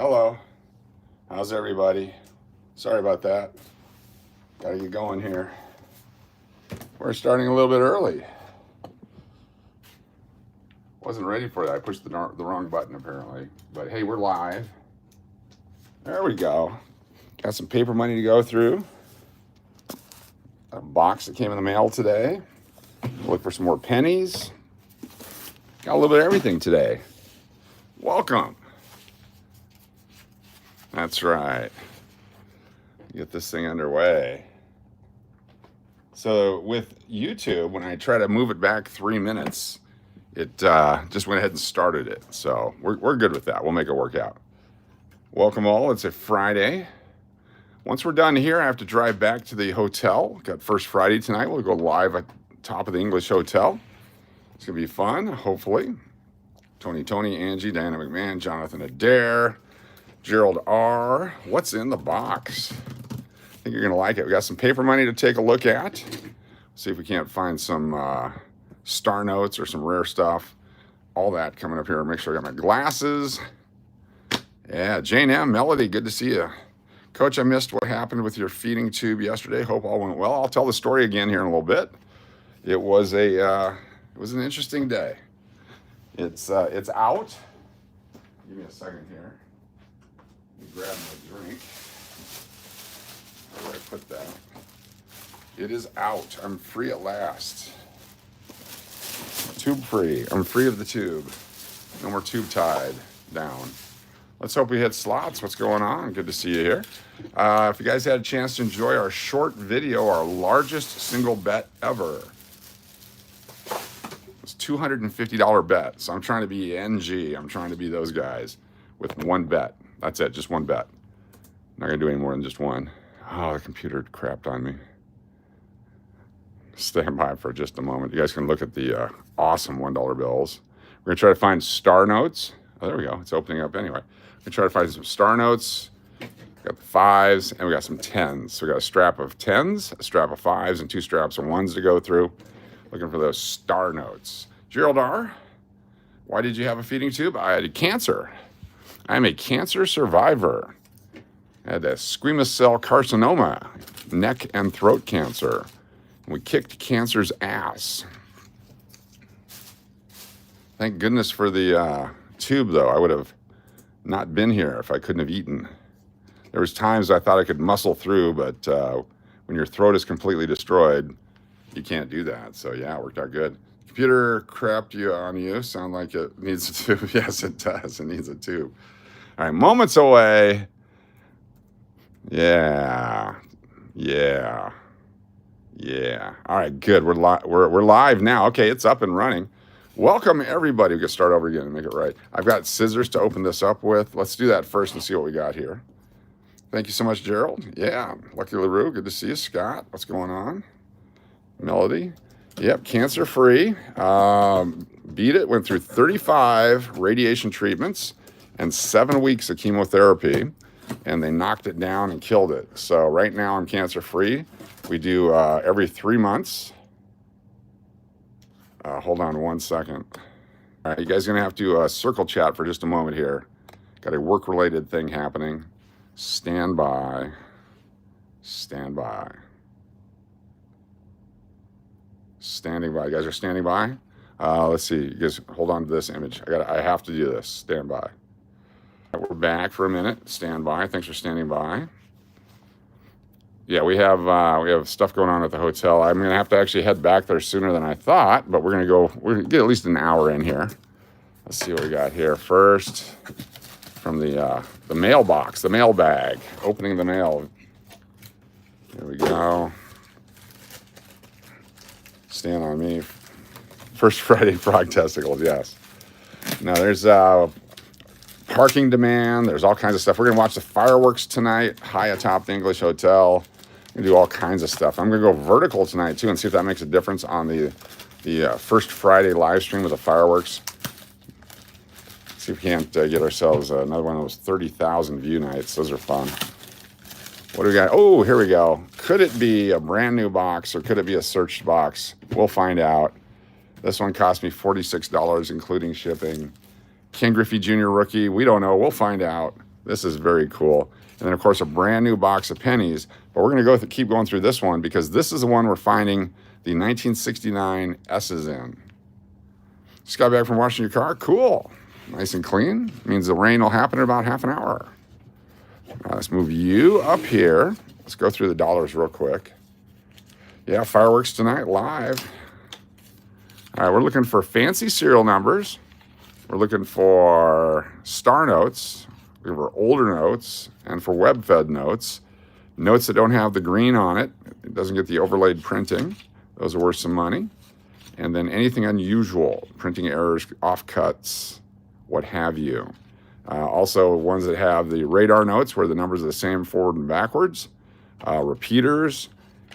Hello. How's everybody? Sorry about that. Gotta get going here. We're starting a little bit early. Wasn't ready for that. I pushed the wrong button apparently. But hey, we're live. There we go. Got some paper money to go through. A box that came in the mail today. Look for some more pennies. Got a little bit of everything today. Welcome. That's right. Get this thing underway. So with YouTube, when I try to move it back 3 minutes, it just went ahead and started it. So we're good with that. We'll make it work out. Welcome all. It's a Friday. Once we're done here, I have to drive back to the hotel. Got First Friday tonight. We'll go live at the top of the English Hotel. It's going to be fun, hopefully. Tony, Angie, Diana McMahon, Jonathan Adair, Gerald R. What's in the box? I think you're going to like it. We got some paper money to take a look at. See if we can't find some star notes or some rare stuff. All that coming up here. Make sure I got my glasses. Yeah, Jane M. Melody, good to see you. Coach, I missed what happened with your feeding tube yesterday. Hope all went well. I'll tell the story again here in a little bit. It was an interesting day. It's out. Give me a second here. Let me grab my drink. Where do I put that? It is out. I'm free at last. Tube free. I'm free of the tube. No more tube tied down. Let's hope we hit slots. What's going on? Good to see you here. If you guys had a chance to enjoy our short video, our largest single bet ever. It's $250 bet. So I'm trying to be NG. I'm trying to be those guys with one bet. That's it, just one bet. Not gonna do any more than just one. Oh, the computer crapped on me. Stand by for just a moment. You guys can look at the awesome $1 bills. We're gonna try to find star notes. Oh, there we go. It's opening up anyway. We're gonna try to find some star notes. We got the 5s and we got some 10s. So we got a strap of 10s, a strap of 5s, and 2 straps of 1s to go through. Looking for those star notes. Gerald R., why did you have a feeding tube? I had cancer. I am a cancer survivor. I had a squamous cell carcinoma, neck and throat cancer. We kicked cancer's ass. Thank goodness for the tube, though. I would have not been here if I couldn't have eaten. There was times I thought I could muscle through, but when your throat is completely destroyed, you can't do that. So yeah, it worked out good. Computer crapped on you. Sound like it needs a tube. Yes, it does. It needs a tube. All right, moments away. Yeah. All right, good. We're live now. Okay, it's up and running. Welcome everybody. We can start over again and make it right. I've got scissors to open this up with. Let's do that first and see what we got here. Thank you so much, Gerald. Yeah, Lucky LaRue. Good to see you, Scott. What's going on? Melody. Yep, cancer-free. Beat it. Went through 35 radiation treatments and 7 weeks of chemotherapy, and they knocked it down and killed it. So right now I'm cancer-free. We do every 3 months. Hold on 1 second. All right, you guys are going to have to circle chat for just a moment here. Got a work-related thing happening. Stand by. Stand by. Standing by. You guys are standing by? Let's see. You guys hold on to this image. I have to do this. Stand by. We're back for a minute. Stand by. Thanks for standing by. Yeah, we have stuff going on at the hotel. I'm gonna have to actually head back there sooner than I thought, but we're gonna get at least an hour in here. Let's see what we got here first. From the mailbox, the mailbag, opening the mail. Here we go. Stand on me. First Friday frog testicles, yes. Now there's parking demand. There's all kinds of stuff. We're gonna watch the fireworks tonight, high atop the English Hotel. We're gonna do all kinds of stuff. I'm gonna go vertical tonight too and see if that makes a difference on the First Friday live stream with the fireworks. See if we can't get ourselves another one of those 30,000 view nights. Those are fun. What do we got? Oh, here we go. Could it be a brand new box or could it be a searched box? We'll find out. This one cost me $46, including shipping. Ken Griffey Jr. rookie. We don't know. We'll find out. This is very cool. And then, of course, a brand new box of pennies. But we're going to keep going through this one because this is the one we're finding the 1969 S's in. Just got back from washing your car? Cool. Nice and clean. Means the rain will happen in about half an hour. Let's move you up here. Let's go through the dollars real quick. Yeah, fireworks tonight, live. All right, we're looking for fancy serial numbers. We're looking for star notes. We're looking for older notes and for web-fed notes. Notes that don't have the green on it. It doesn't get the overlaid printing. Those are worth some money. And then anything unusual, printing errors, offcuts, what have you. Also, ones that have the radar notes where the numbers are the same forward and backwards. Repeaters.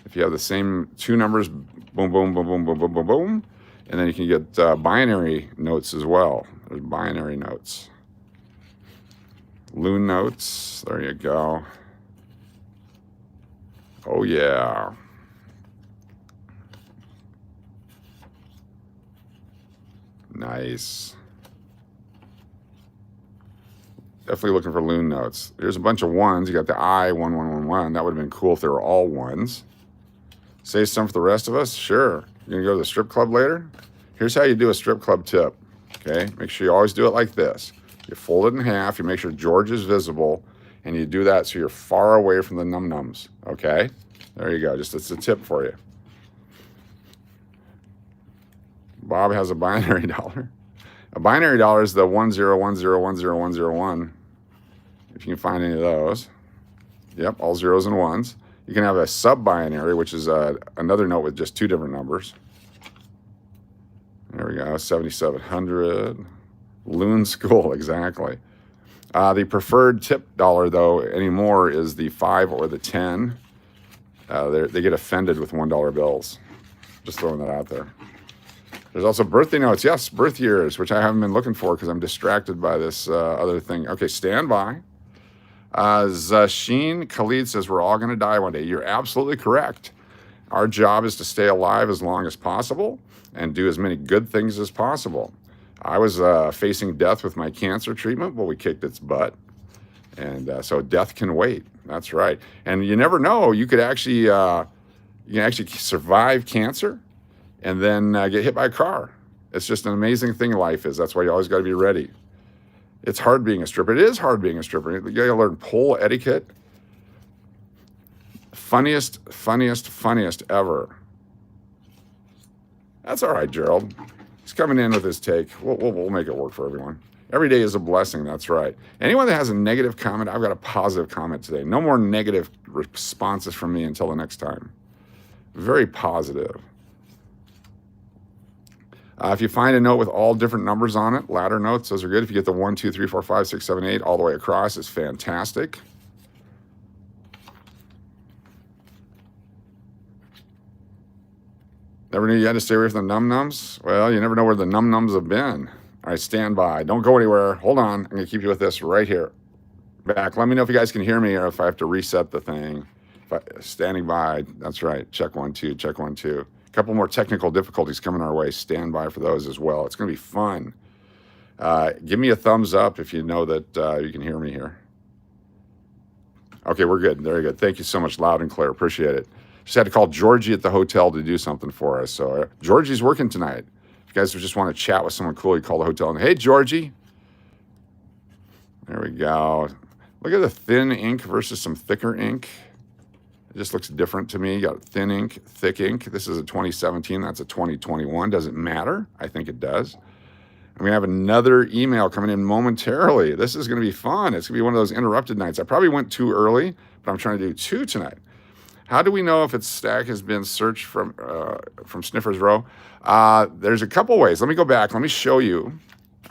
If you have the same two numbers, boom, boom, boom, boom, boom, boom, boom, boom. And then you can get binary notes as well. There's binary notes. Loon notes. There you go. Oh, yeah. Nice. Definitely looking for loon notes. There's a bunch of ones. You got the I-1111. That would have been cool if they were all ones. Save some for the rest of us? Sure. You're going to go to the strip club later? Here's how you do a strip club tip. Okay? Make sure you always do it like this. You fold it in half. You make sure George is visible. And you do that so you're far away from the num-nums. Okay? There you go. Just it's a tip for you. Bob has a binary dollar. A binary dollar is the 101010101. If you can find any of those. Yep, all zeros and ones. You can have a sub-binary, which is another note with just two different numbers. There we go, 7700. Loon School, exactly. The preferred tip dollar, though, anymore is the 5 or the 10. They get offended with $1 bills. Just throwing that out there. There's also birthday notes. Yes, birth years, which I haven't been looking for because I'm distracted by this other thing. Okay, stand by. Zasheen Khalid says we're all going to die one day. You're absolutely correct. Our job is to stay alive as long as possible and do as many good things as possible. I was facing death with my cancer treatment, but we kicked its butt. And so death can wait. That's right. And you never know. You could actually, survive cancer and then get hit by a car. It's just an amazing thing life is. That's why you always got to be ready. It's hard being a stripper. It is hard being a stripper. You got to learn pole etiquette. Funniest ever. That's all right, Gerald. He's coming in with his take. We'll make it work for everyone. Every day is a blessing. That's right. Anyone that has a negative comment, I've got a positive comment today. No more negative responses from me until the next time. Very positive. If you find a note with all different numbers on it, ladder notes, those are good. If you get the 1, 2, 3, 4, 5, 6, 7, 8 all the way across, it's fantastic. Never knew you had to stay away from the num-nums? Well, you never know where the num-nums have been. All right, stand by. Don't go anywhere. Hold on. I'm going to keep you with this right here. Back. Let me know if you guys can hear me or if I have to reset the thing. Standing by. That's right. Check 1, 2. Check 1, 2. A couple more technical difficulties coming our way. Stand by for those as well. It's going to be fun. Give me a thumbs up if you know that you can hear me here. Okay, we're good. Very good. Thank you so much, loud and clear. Appreciate it. Just had to call Georgie at the hotel to do something for us. So Georgie's working tonight. If you guys just want to chat with someone cool, you call the hotel and, hey, Georgie. There we go. Look at the thin ink versus some thicker ink. It just looks different to me. You got thin ink, thick ink. This is a 2017. That's a 2021. Does it matter? I think it does. And we have another email coming in momentarily. This is going to be fun. It's going to be one of those interrupted nights. I probably went too early, but I'm trying to do 2 tonight. How do we know if its stack has been searched from Sniffer's Row? There's a couple ways. Let me go back. Let me show you.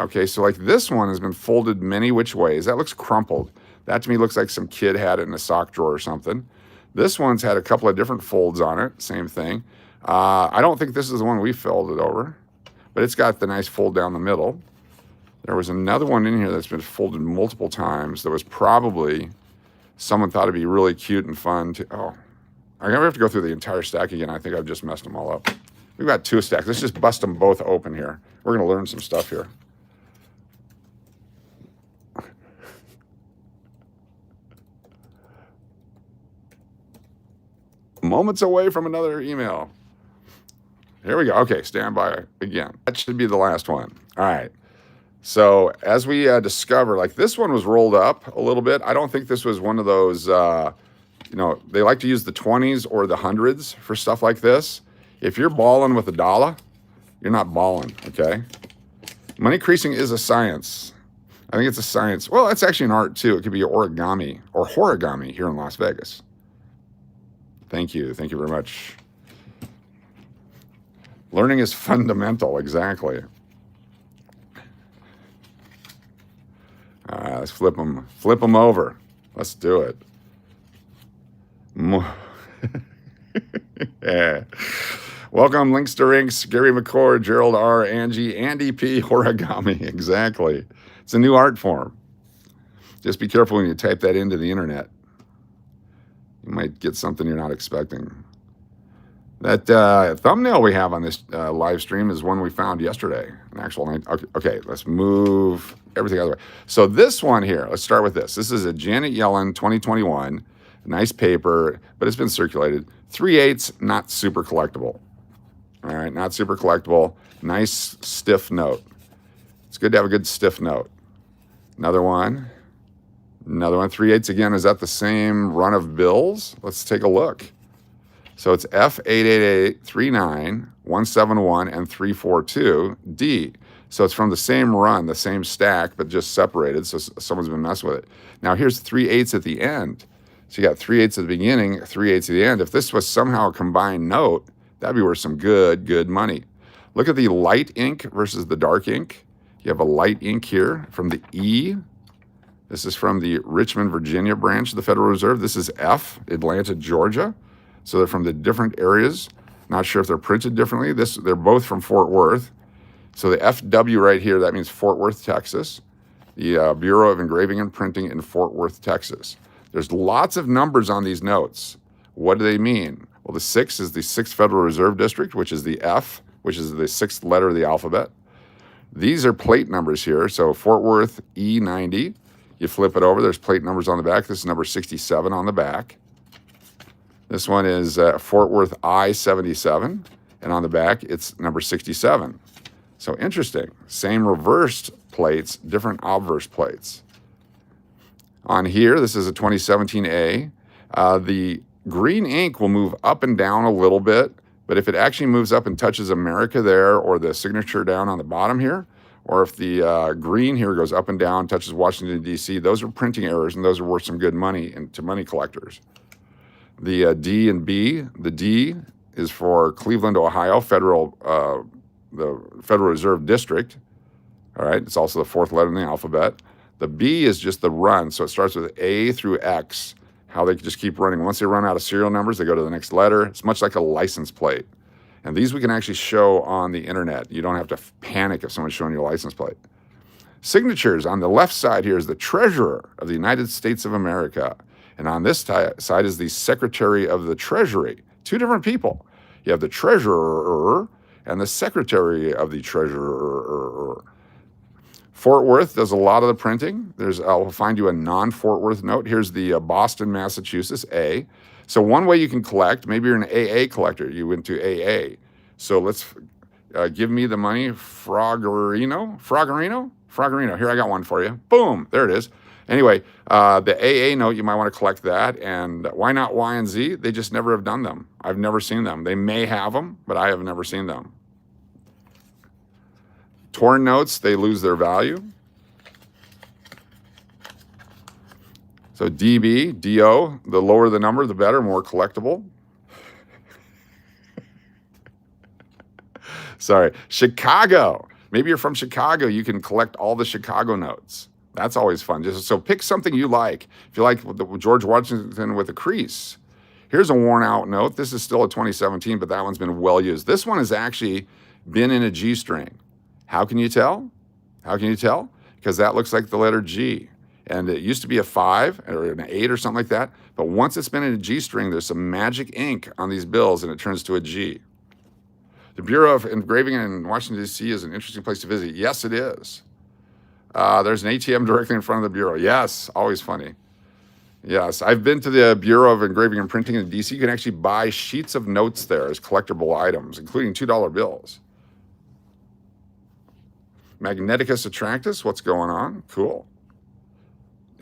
Okay, so like this one has been folded many which ways. That looks crumpled. That to me looks like some kid had it in a sock drawer or something. This one's had a couple of different folds on it. Same thing. I don't think this is the one we folded over, but it's got the nice fold down the middle. There was another one in here that's been folded multiple times. That was probably someone thought it'd be really cute and fun to, oh. I'm going to have to go through the entire stack again. I think I've just messed them all up. We've got 2 stacks. Let's just bust them both open here. We're going to learn some stuff here. moments away from another email. Here we go. Okay, stand by again. That should be the last one. All right. So as we discover, like this one was rolled up a little bit. I don't think this was one of those, they like to use the 20s or the hundreds for stuff like this. If you're balling with $1, you're not balling, okay? Money creasing is a science. I think it's a science. Well, it's actually an art too. It could be origami or horigami here in Las Vegas. Thank you. Thank you very much. Learning is fundamental, exactly. All right, let's flip them over. Let's do it. Yeah. Welcome, Links to Rinks, Gary McCord, Gerald R, Angie, Andy P, origami. Exactly. It's a new art form. Just be careful when you type that into the internet. You might get something you're not expecting. That thumbnail we have on this live stream is one we found yesterday. An actual, okay, let's move everything out of the way. So this one here, let's start with this. This is a Janet Yellen 2021, nice paper, but it's been circulated. 3/8, not super collectible. All right, not super collectible. Nice stiff note. It's good to have a good stiff note. Another one. 3/8 again. Is that the same run of bills? Let's take a look. So it's F88839, and 342D. So it's from the same run, the same stack, but just separated. So someone's been messing with it. Now here's 3/8 at the end. So you got 3/8 at the beginning, 3/8 at the end. If this was somehow a combined note, that'd be worth some good money. Look at the light ink versus the dark ink. You have a light ink here from the E. This is from the Richmond, Virginia branch of the Federal Reserve. This is F, Atlanta, Georgia. So they're from the different areas. Not sure if they're printed differently. They're both from Fort Worth. So the FW right here, that means Fort Worth, Texas. The Bureau of Engraving and Printing in Fort Worth, Texas. There's lots of numbers on these notes. What do they mean? Well, the 6 is the 6th Federal Reserve District, which is the F, which is the 6th letter of the alphabet. These are plate numbers here. So Fort Worth E90. You flip it over. There's plate numbers on the back. This is number 67 on the back. This one is Fort Worth I-77, and on the back, it's number 67. So interesting. Same reversed plates, different obverse plates. On here, this is a 2017A. The green ink will move up and down a little bit, but if it actually moves up and touches America there, or the signature down on the bottom here, or if the green here goes up and down, touches Washington, D.C., those are printing errors, and those are worth some good money to money collectors. The D and B, the D is for Cleveland, Ohio, the Federal Reserve District. All right, it's also the 4th letter in the alphabet. The B is just the run, so it starts with A through X, how they just keep running. Once they run out of serial numbers, they go to the next letter. It's much like a license plate. And these we can actually show on the internet. You don't have to panic if someone's showing you a license plate. Signatures, on the left side here is the Treasurer of the United States of America. And on this side is the Secretary of the Treasury. Two different people. You have the Treasurer and the Secretary of the Treasurer. Fort Worth does a lot of the printing. I'll find you a non-Fort Worth note. Here's the Boston, Massachusetts, A. So one way you can collect, maybe you're an AA collector. You went to AA. So let's give me the money, Froggerino. Here, I got one for you. Boom, there it is. Anyway, the AA note, you might want to collect that. And why not Y and Z? They just never have done them. I've never seen them. They may have them, but I have never seen them. Torn notes, they lose their value. So DB, DO, the lower the number, the better, more collectible. Sorry, Chicago. Maybe you're from Chicago. You can collect all the Chicago notes. That's always fun. So pick something you like. If you like the George Washington with a crease, here's a worn out note. This is still a 2017, but that one's been well used. This one has actually been in a G string. How can you tell? Because that looks like the letter G. And it used to be a 5 or an 8 or something like that. But once it's been in a G string, there's some magic ink on these bills and it turns to a G. The Bureau of Engraving in Washington, D.C. is an interesting place to visit. Yes, it is. There's an ATM directly in front of the Bureau. Yes, always funny. Yes, I've been to the Bureau of Engraving and Printing in DC. You can actually buy sheets of notes there as collectible items, including $2 bills. Magneticus Attractus, what's going on? Cool.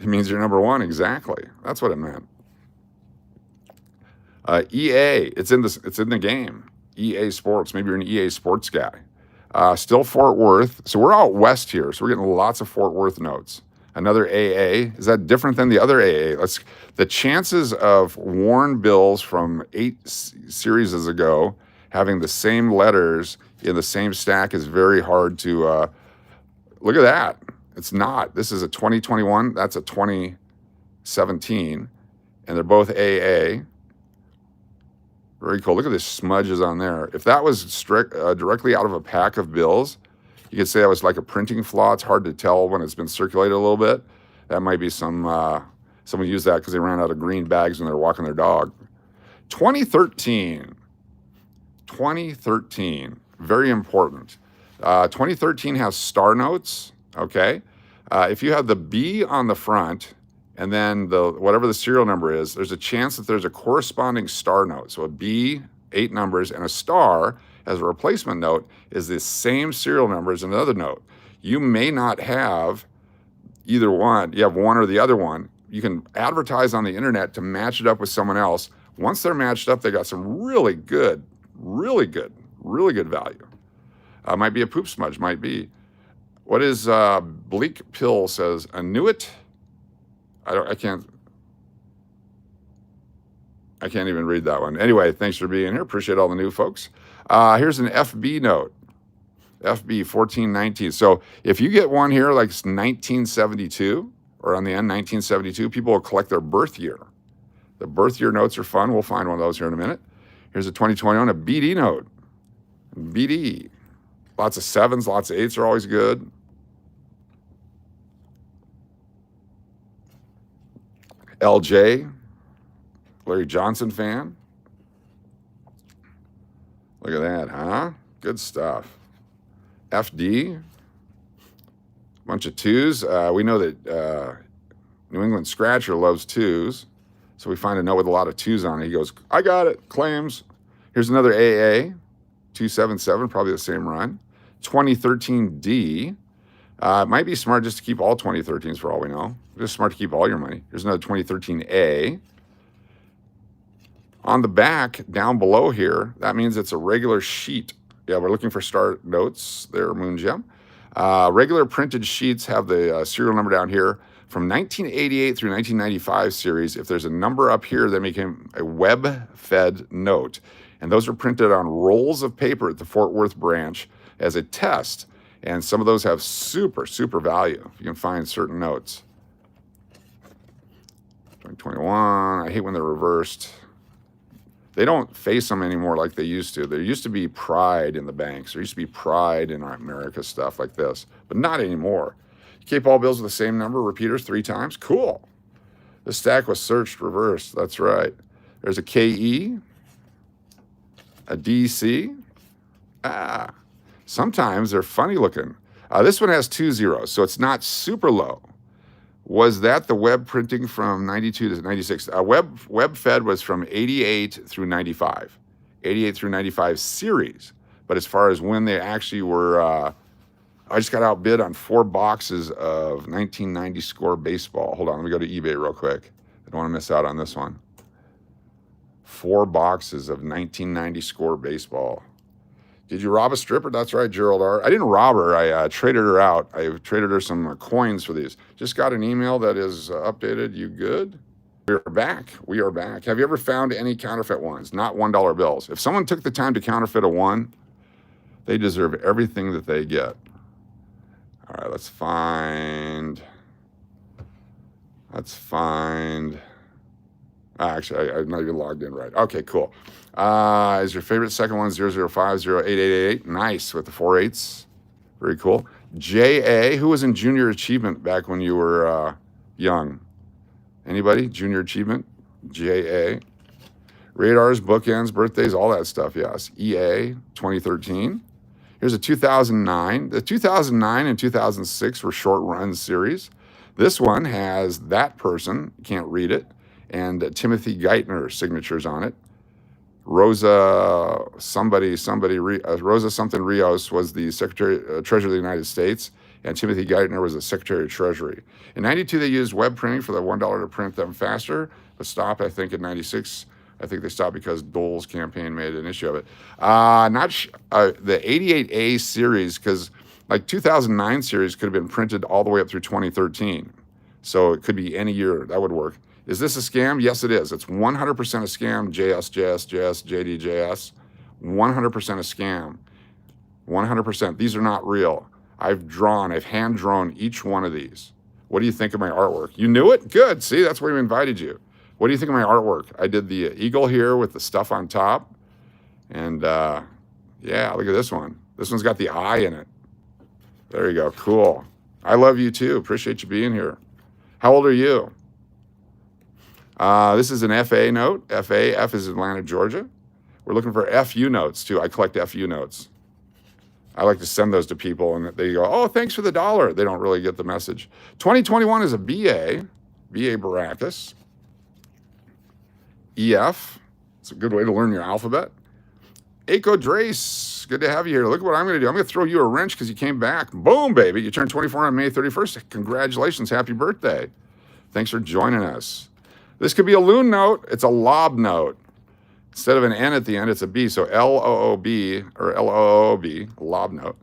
It means you're number one, exactly. That's what it meant. EA, it's in the game. EA Sports, maybe you're an EA Sports guy. Still Fort Worth. So we're out west here, so we're getting lots of Fort Worth notes. Another AA. Is that different than the other AA? The chances of worn bills from 8 series ago having the same letters in the same stack is very hard to, look at that. It's not. This is a 2021. That's a 2017. And they're both AA. Very cool. Look at the smudges on there. If that was directly out of a pack of bills, you could say that was like a printing flaw. It's hard to tell when it's been circulated a little bit. That might be someone used that because they ran out of green bags when they were walking their dog. 2013. 2013. Very important. 2013 has star notes, okay? If you have the B on the front and then whatever the serial number is, there's a chance that there's a corresponding star note. So a B, 8 numbers, and a star as a replacement note is the same serial number as another note. You may not have either one. You have one or the other one. You can advertise on the internet to match it up with someone else. Once they're matched up, they got some really good value. Might be a poop smudge, might be. What is Bleak Pill says? Annuit? I can't even read that one. Anyway, thanks for being here. Appreciate all the new folks. Here's an FB note. FB 1419. So if you get one here like 1972 or on the end 1972, people will collect their birth year. The birth year notes are fun. We'll find one of those here in a minute. Here's a 2021, a BD note. BD. Lots of 7s, lots of 8s are always good. LJ, Larry Johnson fan. Look at that, huh? Good stuff. FD, bunch of 2s. We know that New England Scratcher loves 2s, so we find a note with a lot of 2s on it. He goes, I got it, claims. Here's another AA, 277, probably the same run. 2013D. It might be smart just to keep all 2013s for all we know. Just smart to keep all your money. Here's another 2013A. On the back, down below here, that means it's a regular sheet. Yeah, we're looking for star notes there, Moon Gem. Regular printed sheets have the serial number down here. From 1988 through 1995 series, if there's a number up here, that became a web-fed note. And those are printed on rolls of paper at the Fort Worth branch as a test. And some of those have super value. You can find certain notes. 2021, I hate when they're reversed. They don't face them anymore like they used to. There used to be pride in the banks. There used to be pride in our America stuff like this, but not anymore. You keep all bills with the same number, repeaters 3 times. Cool. The stack was searched reversed. That's right. There's a KE, a DC. Sometimes they're funny looking. This one has 2 zeros, so it's not super low. Was that the web printing from 92 to 96? Web fed was from 88 through 95. 88 through 95 series. But as far as when they actually were, I just got outbid on 4 boxes of 1990 score baseball. Hold on, let me go to eBay real quick. I don't want to miss out on this one. 4 boxes of 1990 score baseball. Did you rob a stripper? That's right, Gerald R. I didn't rob her. I traded her out. I traded her some coins for these. Just got an email that is updated. You good? We are back. We are back. Have you ever found any counterfeit ones? Not $1 bills. If someone took the time to counterfeit a 1, they deserve everything that they get. All right, let's find. Actually, I'm not even logged in right. Okay, cool. Is your favorite second one 0050888? Nice, with the 4 8s. Very cool. JA, who was in Junior Achievement back when you were young? Anybody? Junior Achievement? JA. Radars, bookends, birthdays, all that stuff, yes. EA, 2013. Here's a 2009. The 2009 and 2006 were short run series. This one has that person, can't read it, and Timothy Geithner signatures on it. Rosa Rosa something Rios was the Secretary Treasurer of the United States, and Timothy Geithner was the Secretary of Treasury. In 92, they used web printing for the $1 to print them faster, but stopped, I think, in 96. I think they stopped because Dole's campaign made an issue of it. The 88A series, because like 2009 series could have been printed all the way up through 2013. So it could be any year. That would work. Is this a scam? Yes, it is. It's 100% a scam. JS, JD, 100% a scam. 100%. These are not real. I've hand drawn each one of these. What do you think of my artwork? You knew it? Good. See, that's why we invited you. What do you think of my artwork? I did the eagle here with the stuff on top. And yeah, look at this one. This one's got the eye in it. There you go. Cool. I love you too. Appreciate you being here. How old are you? This is an FA note. F is Atlanta, Georgia. We're looking for FU notes too. I collect FU notes. I like to send those to people and they go, oh, thanks for the $1. They don't really get the message. 2021 is a BA Baracus. EF. It's a good way to learn your alphabet. Aiko Drace, good to have you here. Look at what I'm going to do. I'm going to throw you a wrench because you came back. Boom, baby. You turned 24 on May 31st. Congratulations. Happy birthday. Thanks for joining us. This could be a loon note. It's a lob note. Instead of an N at the end, it's a B. So L-O-O-B or L-O-O-B, lob note.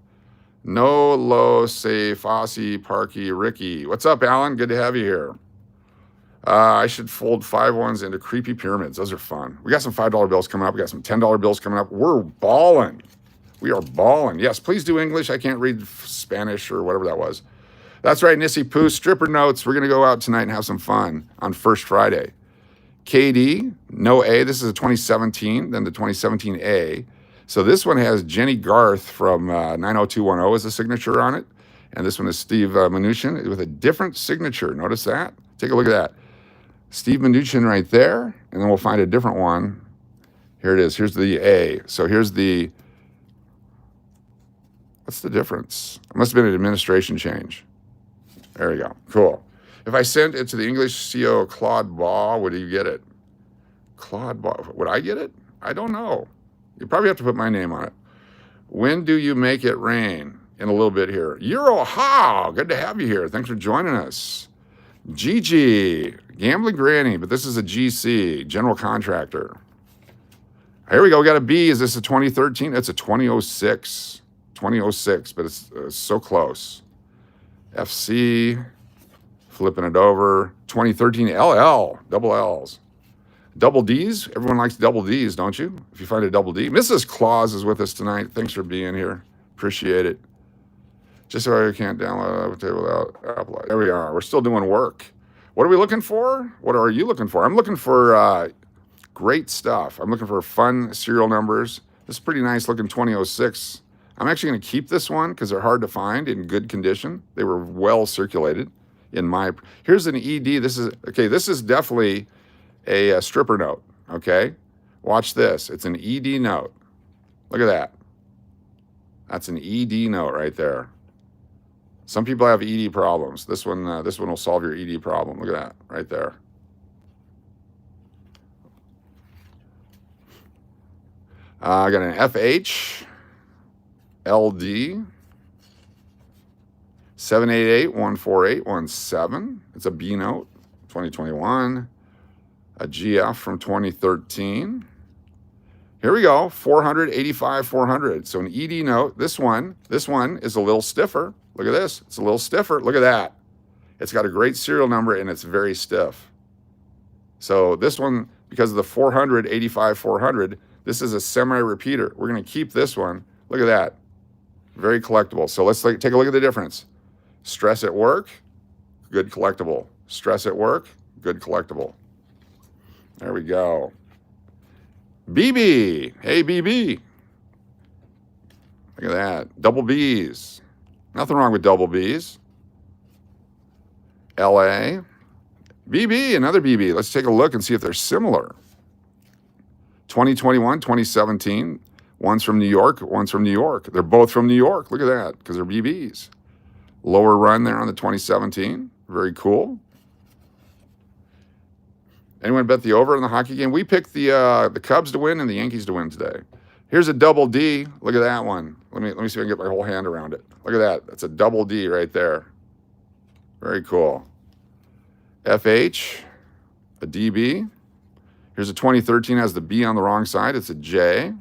No, lo, say, Fossey, Parky, Ricky. What's up, Alan? Good to have you here. I should fold 5 ones into creepy pyramids. Those are fun. We got some $5 bills coming up. We got some $10 bills coming up. We're balling. We are balling. Yes, please do English. I can't read Spanish or whatever that was. That's right, Nissy Poo. Stripper notes. We're going to go out tonight and have some fun on First Friday. KD, no A. This is a 2017, then the 2017 A. So this one has Jenny Garth from 90210 as a signature on it. And this one is Steve Mnuchin with a different signature. Notice that? Take a look at that. Steve Mnuchin right there. And then we'll find a different one. Here it is. Here's the A. So here's the... What's the difference? It must have been an administration change. There we go. Cool. If I sent it to the English CEO Claude Baugh, would you get it? Claude Baugh. Would I get it? I don't know. You probably have to put my name on it. When do you make it rain? In a little bit here. Euro How. Good to have you here. Thanks for joining us. Gigi. Gambling Granny, but this is a GC, General Contractor. Here we go. We got a B. Is this a 2013? It's a 2006. 2006, but it's so close. FC. Flipping it over. 2013 LL. Double L's. Double D's. Everyone likes double D's, don't you? If you find a double D. Mrs. Claus is with us tonight. Thanks for being here. Appreciate it. Just so I can't download a table without Apple. There we are. We're still doing work. What are we looking for? What are you looking for? I'm looking for great stuff. I'm looking for fun serial numbers. This is pretty nice looking 2006. I'm actually going to keep this one because they're hard to find in good condition. They were well circulated in my... Here's an ED. This is definitely a stripper note, okay? Watch this. It's an ED note. Look at that. That's an ED note right there. Some people have ED problems. This one will solve your ED problem. Look at that right there. I got an FH, LD, 788-14817. It's a B note, 2021. A GF from 2013. Here we go, 485-400. So an ED note. This one is a little stiffer. Look at this. It's a little stiffer. Look at that. It's got a great serial number and it's very stiff. So this one, because of the 485-400, this is a semi-repeater. We're going to keep this one. Look at that. Very collectible. So let's take a look at the difference. Stress at work, good collectible. Stress at work, good collectible. There we go. BB. Hey, BB. Look at that. Double B's. Nothing wrong with double B's. LA. BB, another BB. Let's take a look and see if they're similar. 2021, 2017. One's from New York, one's from New York. They're both from New York. Look at that, because they're BBs. Lower run there on the 2017. Very cool. Anyone bet the over in the hockey game? We picked the Cubs to win and the Yankees to win today. Here's a double D. Look at that one. Let me see if I can get my whole hand around it. Look at that. That's a double D right there. Very cool. FH, a DB. Here's a 2013, has the B on the wrong side. It's a J.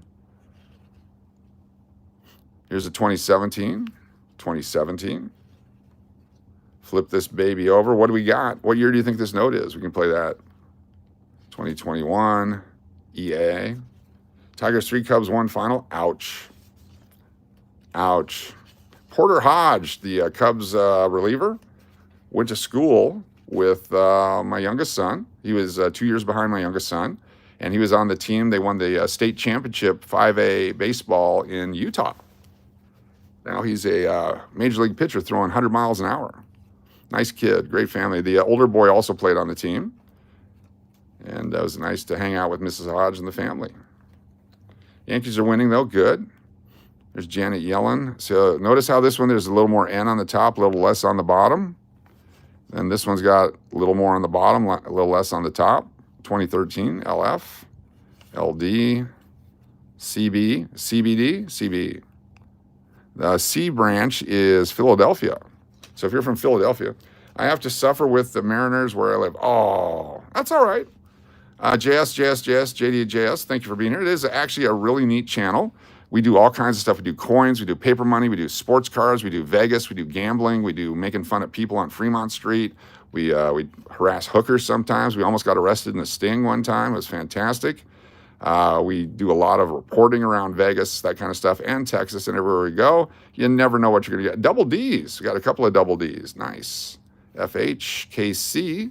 Here's a 2017. Flip this baby over. What do we got? What year do you think this note is? We can play that. 2021, EA. Tigers 3, Cubs 1 final. Ouch. Ouch. Porter Hodge, the Cubs reliever, went to school with my youngest son. He was 2 years behind my youngest son, and he was on the team. They won the state championship 5A baseball in Utah. Now he's a major league pitcher throwing 100 miles an hour. Nice kid, great family. The older boy also played on the team, and it was nice to hang out with Mrs. Hodge and the family. Yankees are winning, though. Good. There's Janet Yellen. So notice how this one, there's a little more N on the top, a little less on the bottom. And this one's got a little more on the bottom, a little less on the top. 2013, LF, LD, CB, CBD, CB. The C branch is Philadelphia. So if you're from Philadelphia, I have to suffer with the Mariners where I live. Oh, that's all right. JS, JD, JS, thank you for being here. It is actually a really neat channel. We do all kinds of stuff. We do coins, we do paper money, we do sports cars, we do Vegas, we do gambling, we do making fun of people on Fremont Street. We harass hookers sometimes. We almost got arrested in a sting one time. It was fantastic. We do a lot of reporting around Vegas, that kind of stuff, and Texas, and everywhere we go. You never know what you're going to get. Double Ds. We got a couple of double Ds. Nice. FH, KC.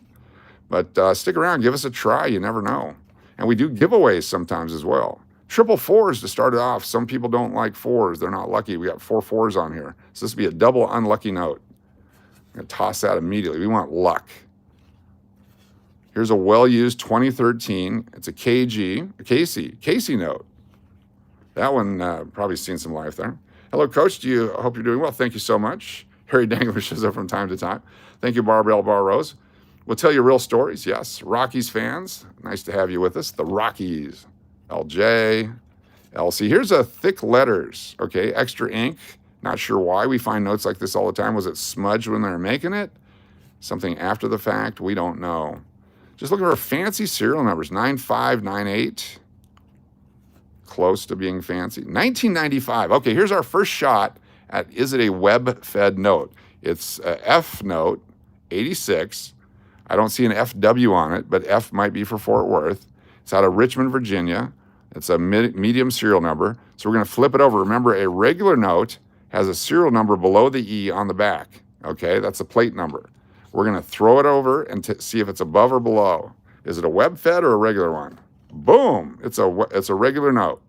But stick around. Give us a try. You never know. And we do giveaways sometimes as well. Triple fours to start it off. Some people don't like fours. They're not lucky. We got 4 fours on here. So this would be a double unlucky note. I'm going to toss that immediately. We want luck. Here's a well-used 2013. It's a Casey note. That one probably seen some life there. Hello, Coach. Hope you're doing well. Thank you so much. Harry Dangler shows up from time to time. Thank you, Barbell Bar Rose. We'll tell you real stories. Yes. Rockies fans. Nice to have you with us. The Rockies. LJ, LC. Here's a thick letters. Okay. Extra ink. Not sure why we find notes like this all the time. Was it smudged when they were making it? Something after the fact? We don't know. Just looking for fancy serial numbers. 9598. Close to being fancy. 1995. Okay, here's our first shot at, is it a web-fed note? It's a F note, 86. I don't see an FW on it, but F might be for Fort Worth. It's out of Richmond, Virginia. It's a medium serial number. So we're going to flip it over. Remember, a regular note has a serial number below the E on the back. Okay, that's a plate number. We're going to throw it over and see if it's above or below. Is it a web fed or a regular one? Boom! It's a regular note.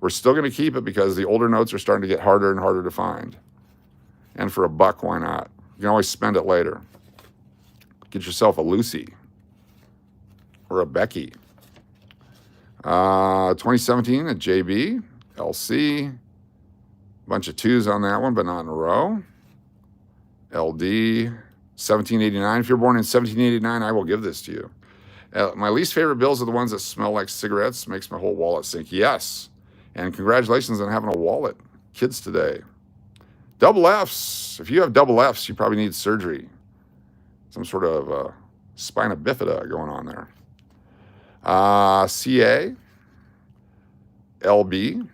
We're still going to keep it because the older notes are starting to get harder and harder to find. And for $1, why not? You can always spend it later. Get yourself a Lucy or a Becky. 2017, a JB, LC. Bunch of 2s on that one, but not in a row. LD. 1789. If you're born in 1789, I will give this to you. My least favorite bills are the ones that smell like cigarettes. Makes my whole wallet sink. Yes. And congratulations on having a wallet. Kids today. Double Fs. If you have double Fs, you probably need surgery. Some sort of spina bifida going on there. CA. LB.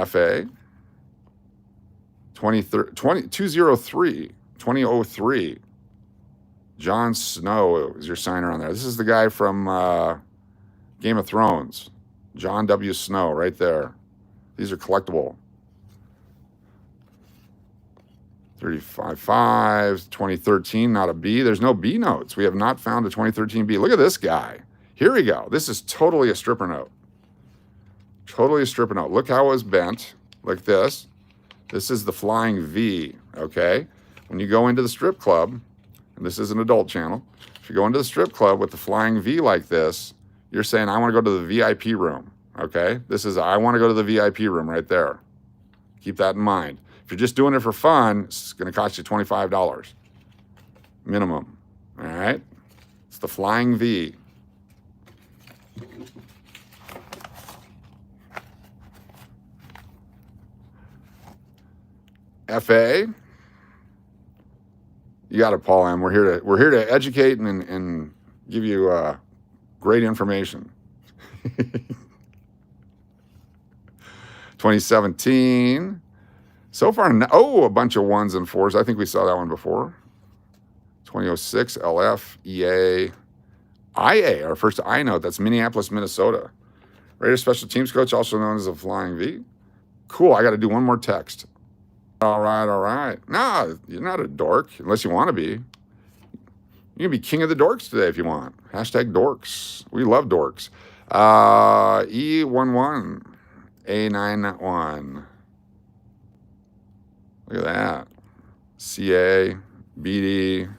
FA. 2003. Jon Snow is your signer on there. This is the guy from Game of Thrones. Jon W. Snow, right there. These are collectible. 35.5, 2013, not a B. There's no B notes. We have not found a 2013 B. Look at this guy. Here we go. This is totally a stripper note. Totally a stripper note. Look how it was bent, like this. This is the flying V, okay? When you go into the strip club, and this is an adult channel, if you go into the strip club with the flying V like this, you're saying, I want to go to the VIP room, okay? This is, I want to go to the VIP room right there. Keep that in mind. If you're just doing it for fun, it's going to cost you $25. minimum. All right? It's the Flying V. FA. You got it, Paul M. We're here to educate and give you great information. 2017. So far, a bunch of 1s and 4s. I think we saw that one before. 2006, LF, EA, IA, our first I note. That's Minneapolis, Minnesota. Raiders special teams coach, also known as the Flying V. Cool, I got to do one more text. All right. No, you're not a dork, unless you want to be. You can be king of the dorks today if you want. Hashtag dorks. We love dorks. E11, A91. Look at that. CA, BD,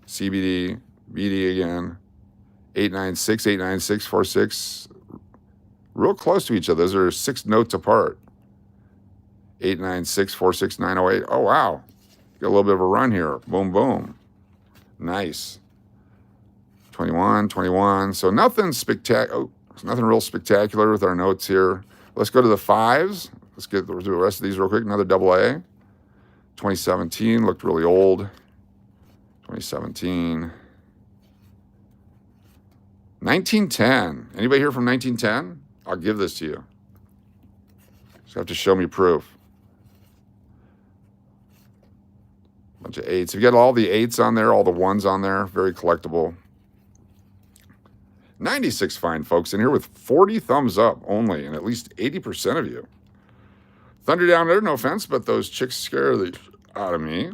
CBD, BD again. 896, 89646. Real close to each other. Those are 6 notes apart. 896, 46908. Oh, wow. Got a little bit of a run here. Boom, boom. Nice. 21. So nothing spectacular. Oh, there's nothing real spectacular with our notes here. Let's go to the 5s. Let's get through the rest of these real quick. Another AA. 2017 looked really old. 2017. 1910. Anybody here from 1910? I'll give this to you. Just have to show me proof. Bunch of 8s. If you got all the 8s on there, all the 1s on there, very collectible. 96 fine folks in here with 40 thumbs up only, and at least 80% of you. Thunder Down Under, no offense, but those chicks scare the out of me.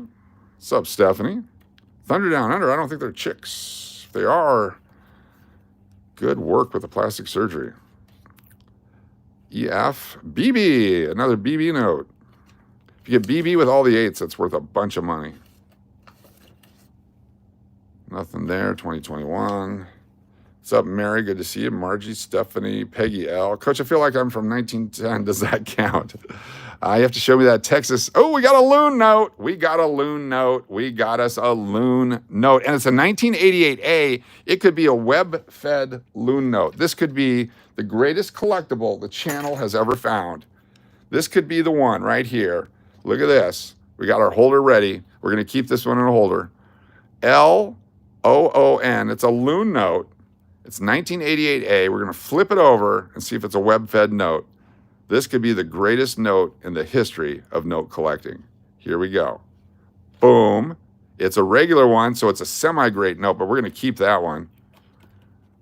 What's up, Stephanie? Thunder Down Under, I don't think they're chicks. If they are, good work with the plastic surgery. EF, BB, another BB note. If you get BB with all the 8s, that's worth a bunch of money. Nothing there, 2021. What's up, Mary? Good to see you. Margie, Stephanie, Peggy L. Coach, I feel like I'm from 1910. Does that count? You have to show me that Texas. Oh, we got a loon note. We got us a loon note. And it's a 1988A. It could be a web-fed loon note. This could be the greatest collectible the channel has ever found. This could be the one right here. Look at this. We got our holder ready. We're going to keep this one in a holder. LOON. It's a loon note. It's 1988A. We're going to flip it over and see if it's a web-fed note. This could be the greatest note in the history of note collecting. Here we go. Boom. It's a regular one, so it's a semi-great note, but we're going to keep that one.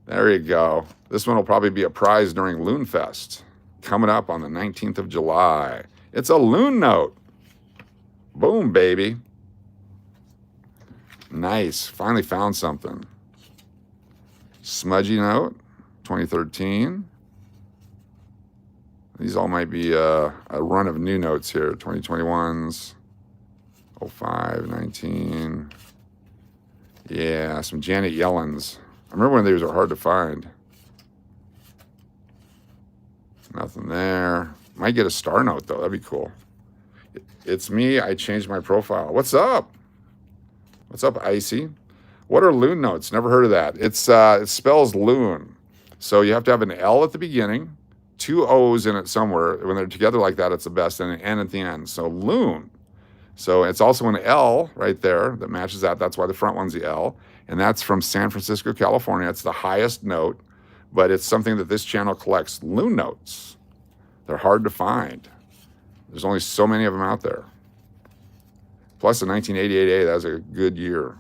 There you go. This one will probably be a prize during Loon Fest, coming up on the 19th of July. It's a loon note. Boom, baby. Nice. Finally found something. Smudgy note, 2013. These all might be a run of new notes here. 2021s, 05, 19. Yeah, some Janet Yellens. I remember when these were hard to find. Nothing there. Might get a star note, though. That'd be cool. It's me. I changed my profile. What's up? What's up, Icy? What are loon notes? Never heard of that. It spells loon. So you have to have an L at the beginning, 2 O's in it somewhere. When they're together like that, it's the best, and an N at the end. So loon. So it's also an L right there that matches that. That's why the front one's the L. And that's from San Francisco, California. It's the highest note, but it's something that this channel collects, loon notes. They're hard to find. There's only so many of them out there. Plus the 1988A, that was a good year.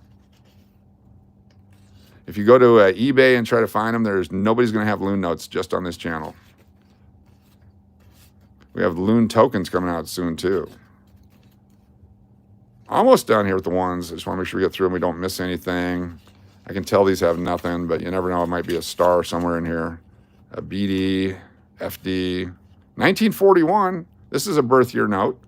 If you go to eBay and try to find them, nobody's going to have loon notes just on this channel. We have loon tokens coming out soon, too. Almost done here with the ones. I just want to make sure we get through them. We don't miss anything. I can tell these have nothing, but you never know. It might be a star somewhere in here. A BD, FD. 1941. This is a birth year note.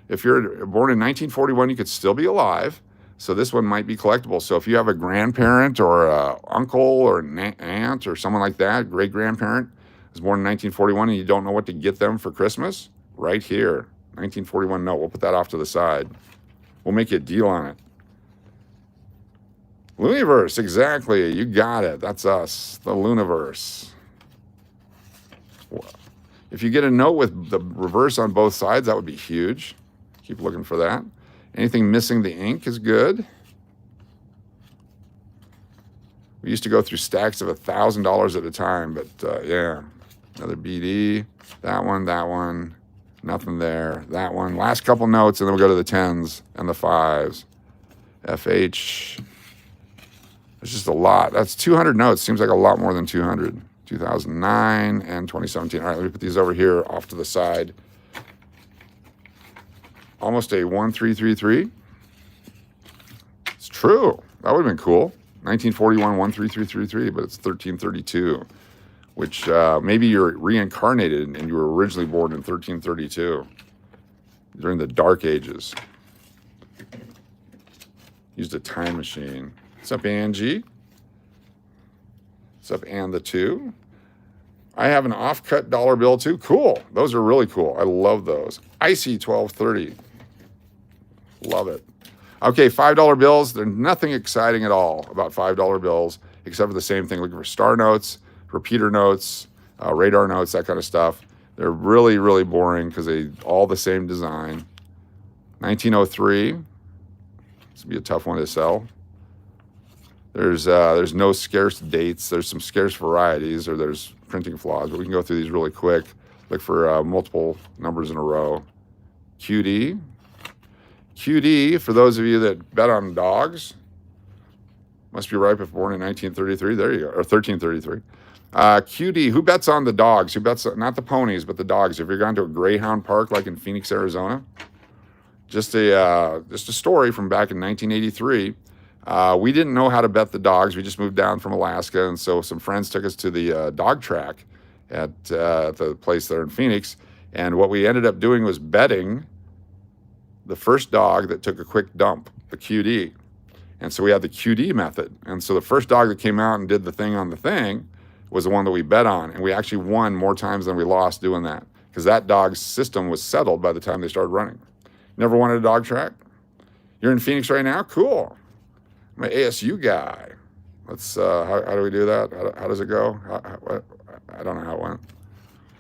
If you're born in 1941, you could still be alive. So this one might be collectible. So if you have a grandparent or an uncle or an aunt or someone like that, great-grandparent, was born in 1941 and you don't know what to get them for Christmas, right here, 1941 note. We'll put that off to the side. We'll make you a deal on it. Luniverse, exactly. You got it. That's us, the Luniverse. If you get a note with the reverse on both sides, that would be huge. Keep looking for that. Anything missing the ink is good. We used to go through stacks of $1,000 at a time, but yeah. Another BD. That one. Nothing there. That one. Last couple notes, and then we'll go to the 10s and the 5s. FH. There's just a lot. That's 200 notes. Seems like a lot more than 200. 2009 and 2017. All right, let me put these over here off to the side. Almost a 1333. It's true. That would have been cool. 1941 13333, but it's 1332, which maybe you're reincarnated and you were originally born in 1332 during the Dark Ages. Used a time machine. What's up, Angie? What's up, and the 2? I have an off-cut dollar bill too. Cool. Those are really cool. I love those. Icy 1230. Love it. Okay, $5 bills. There's nothing exciting at all about $5 bills except for the same thing. Looking for star notes, repeater notes, radar notes, that kind of stuff. They're really, really boring because they all the same design. 1903. This would be a tough one to sell. There's no scarce dates. There's some scarce varieties, or there's printing flaws, but we can go through these really quick. Look for multiple numbers in a row. QD. QD, for those of you that bet on dogs, must be right if born in 1933. There you go, or 1333. QD, who bets on the dogs? Who bets, not the ponies, but the dogs? If you're going to a Greyhound Park like in Phoenix, Arizona, just a story from back in 1983. We didn't know how to bet the dogs. We just moved down from Alaska, and so some friends took us to the dog track at the place there in Phoenix. And what we ended up doing was betting the first dog that took a quick dump, the QD. And so we had the QD method. And so the first dog that came out and did the thing on the thing was the one that we bet on. And we actually won more times than we lost doing that, because that dog's system was settled by the time they started running. Never wanted a dog track? You're in Phoenix right now? Cool. I'm an ASU guy. Let's, how do we do that? How does it go? I don't know how it went.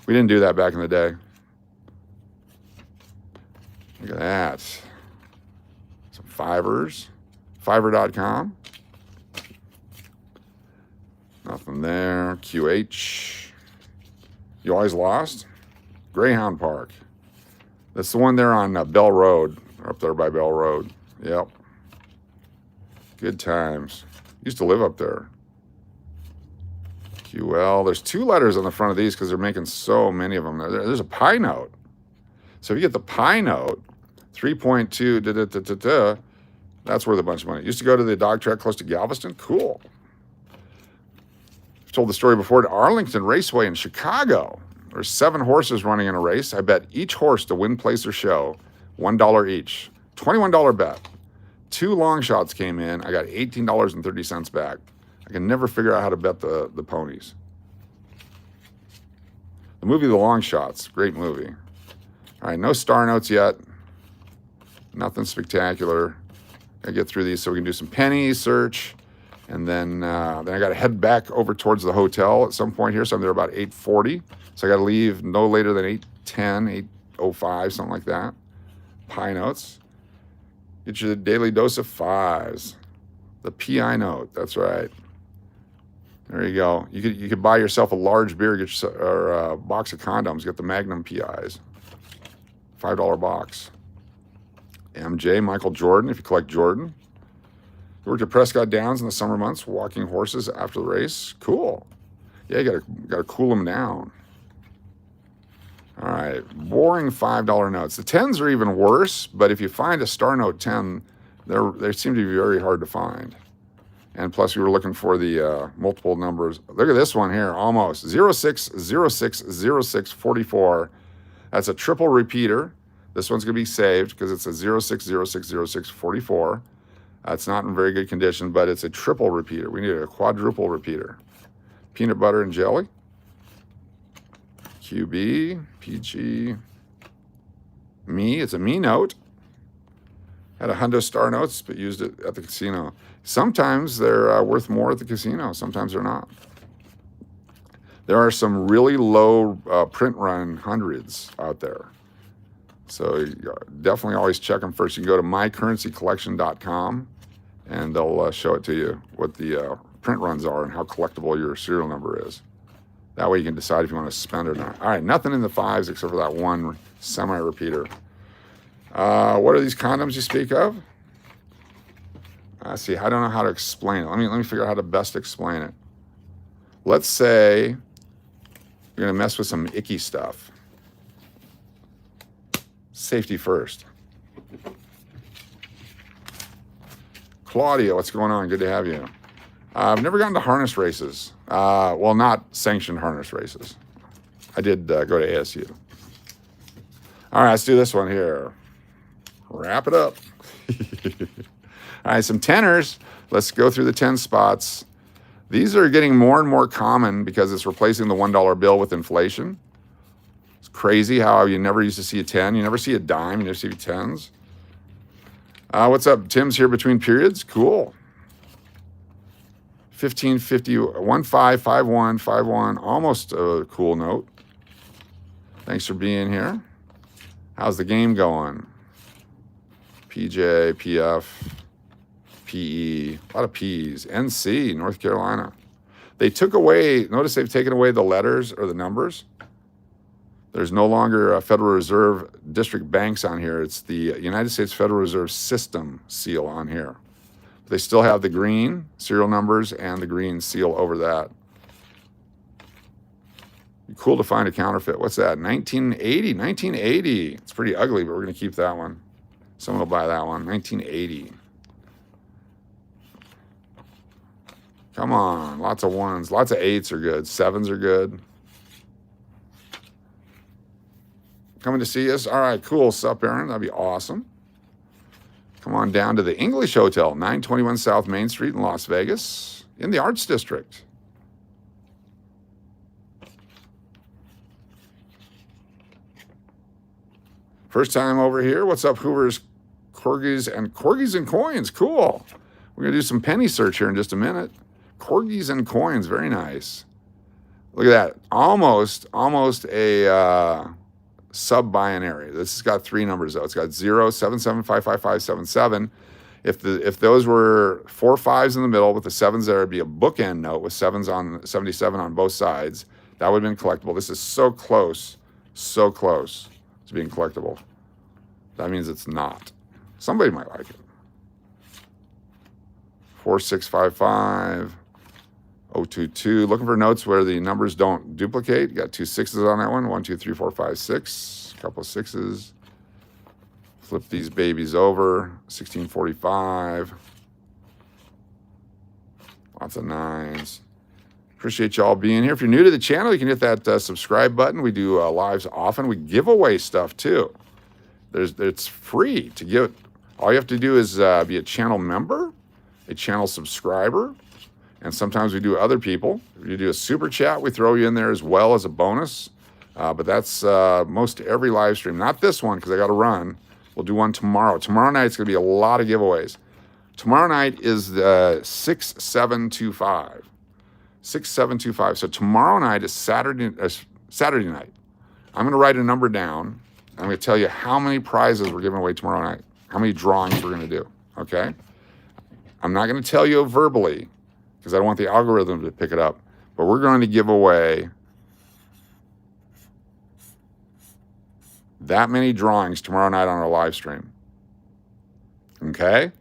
We didn't do that back in the day. Look at that. Some Fivers. Fiverr.com. Nothing there. QH. You always lost? Greyhound Park. That's the one there on Bell Road. Up there by Bell Road. Yep. Good times. Used to live up there. QL. There's 2 letters on the front of these because they're making so many of them. There's a pi note. So if you get the pi note, 3.2, that's worth a bunch of money. Used to go to the dog track close to Galveston. Cool. I've told the story before, to Arlington Raceway in Chicago. There's 7 horses running in a race. I bet each horse to win, place, or show, $1 each. $21 bet. 2 long shots came in. I got $18.30 back. I can never figure out how to bet the ponies. The movie The Long Shots, great movie. All right, no star notes yet. Nothing spectacular. I get through these so we can do some penny search, and then I got to head back over towards the hotel at some point here. So I'm there about 8:40. So I got to leave no later than 8:10, 8:05, something like that. Pie notes. Get you the daily dose of 5s. The PI note. That's right. There you go. You could buy yourself a large beer, get yourself, or a box of condoms. Get the Magnum PIs. $5 box. MJ, Michael Jordan, if you collect Jordan. You worked at Prescott Downs in the summer months, walking horses after the race. Cool. Yeah, you gotta cool them down. All right, boring $5 notes. The 10s are even worse, but if you find a star note 10, they seem to be very hard to find. And plus, we were looking for the multiple numbers. Look at this one here, almost 06060644. That's a triple repeater. This one's going to be saved because it's a 06060644. It's not in very good condition, but it's a triple repeater. We need a quadruple repeater. Peanut butter and jelly. QB, PG, me. It's a me note. Had a hundo star notes, but used it at the casino. Sometimes they're worth more at the casino. Sometimes they're not. There are some really low print run hundreds out there. So you definitely always check them first. You can go to mycurrencycollection.com and they'll show it to you what the print runs are and how collectible your serial number is. That way you can decide if you want to spend it or not. All right, nothing in the fives except for that one semi-repeater. What are these condoms you speak of? I see. I don't know how to explain it. Let me figure out how to best explain it. Let's say you're going to mess with some icky stuff. Safety first. Claudia, what's going on? Good to have you. I've never gotten to harness races. Well, not sanctioned harness races. I did go to ASU. All right, let's do this one here. Wrap it up. All right, some tenors. Let's go through the 10 spots. These are getting more and more common because it's replacing the $1 bill with inflation. It's crazy how you never used to see a 10. You never see a dime. You never see 10s. What's up? Tim's here between periods. Cool. 1550, 1551, 51. Almost a cool note. Thanks for being here. How's the game going? PJ, PF, PE, a lot of P's. NC, North Carolina. They took away, notice they've taken away the letters or the numbers. There's no longer a Federal Reserve District banks on here. It's the United States Federal Reserve System seal on here. They still have the green serial numbers and the green seal over that. Cool to find a counterfeit. What's that? 1980. 1980. It's pretty ugly, but we're going to keep that one. Someone will buy that one. 1980. Come on. Lots of ones. Lots of eights are good. Sevens are good. Coming to see us? All right, cool. Sup, Aaron? That'd be awesome. Come on down to the English Hotel, 921 South Main Street in Las Vegas, in the Arts District. First time over here. What's up, Hoovers, Corgis, and Coins? Cool. We're going to do some penny search here in just a minute. Corgis and Coins, very nice. Look at that. Almost a sub-binary. This has got three numbers, though. It's got 0, 7, 7, 5, 5, 5, 7, 7. If those were 4 5s in the middle with the 7s there, it'd be a bookend note with 77 on both sides. That would have been collectible. This is so close to being collectible. That means it's not. Somebody might like it. 4655, 022. Looking for notes where the numbers don't duplicate. You got 2 6s on that one. 1, 2, 3, 4, 5, 6. A couple of 6s. Flip these babies over. 1645. Lots of 9s. Appreciate y'all being here. If you're new to the channel, you can hit that subscribe button. We do lives often. We give away stuff too. It's free to give. All you have to do is be a channel member, a channel subscriber, and sometimes we do other people. If you do a super chat, we throw you in there as well as a bonus. But that's most every live stream. Not this one because I got to run. We'll do one tomorrow. Tomorrow night it's going to be a lot of giveaways. Tomorrow night is the 6725. 6725. So tomorrow night is Saturday night. I'm going to write a number down. I'm going to tell you how many prizes we're giving away tomorrow night, how many drawings we're going to do, okay? I'm not going to tell you verbally because I don't want the algorithm to pick it up, but we're going to give away that many drawings tomorrow night on our live stream, okay?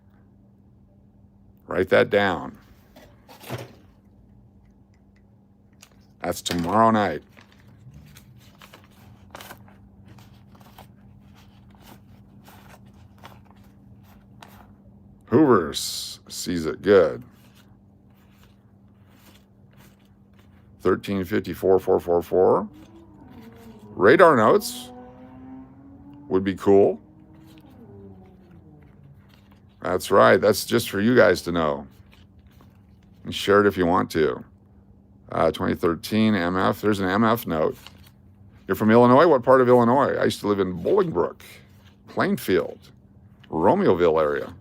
Write that down. That's tomorrow night. Hoovers sees it good. 1354-444. Radar notes would be cool. That's right. That's just for you guys to know. And share it if you want to. 2013 MF. There's an MF note. You're from Illinois? What part of Illinois? I used to live in Bolingbrook, Plainfield, Romeoville area.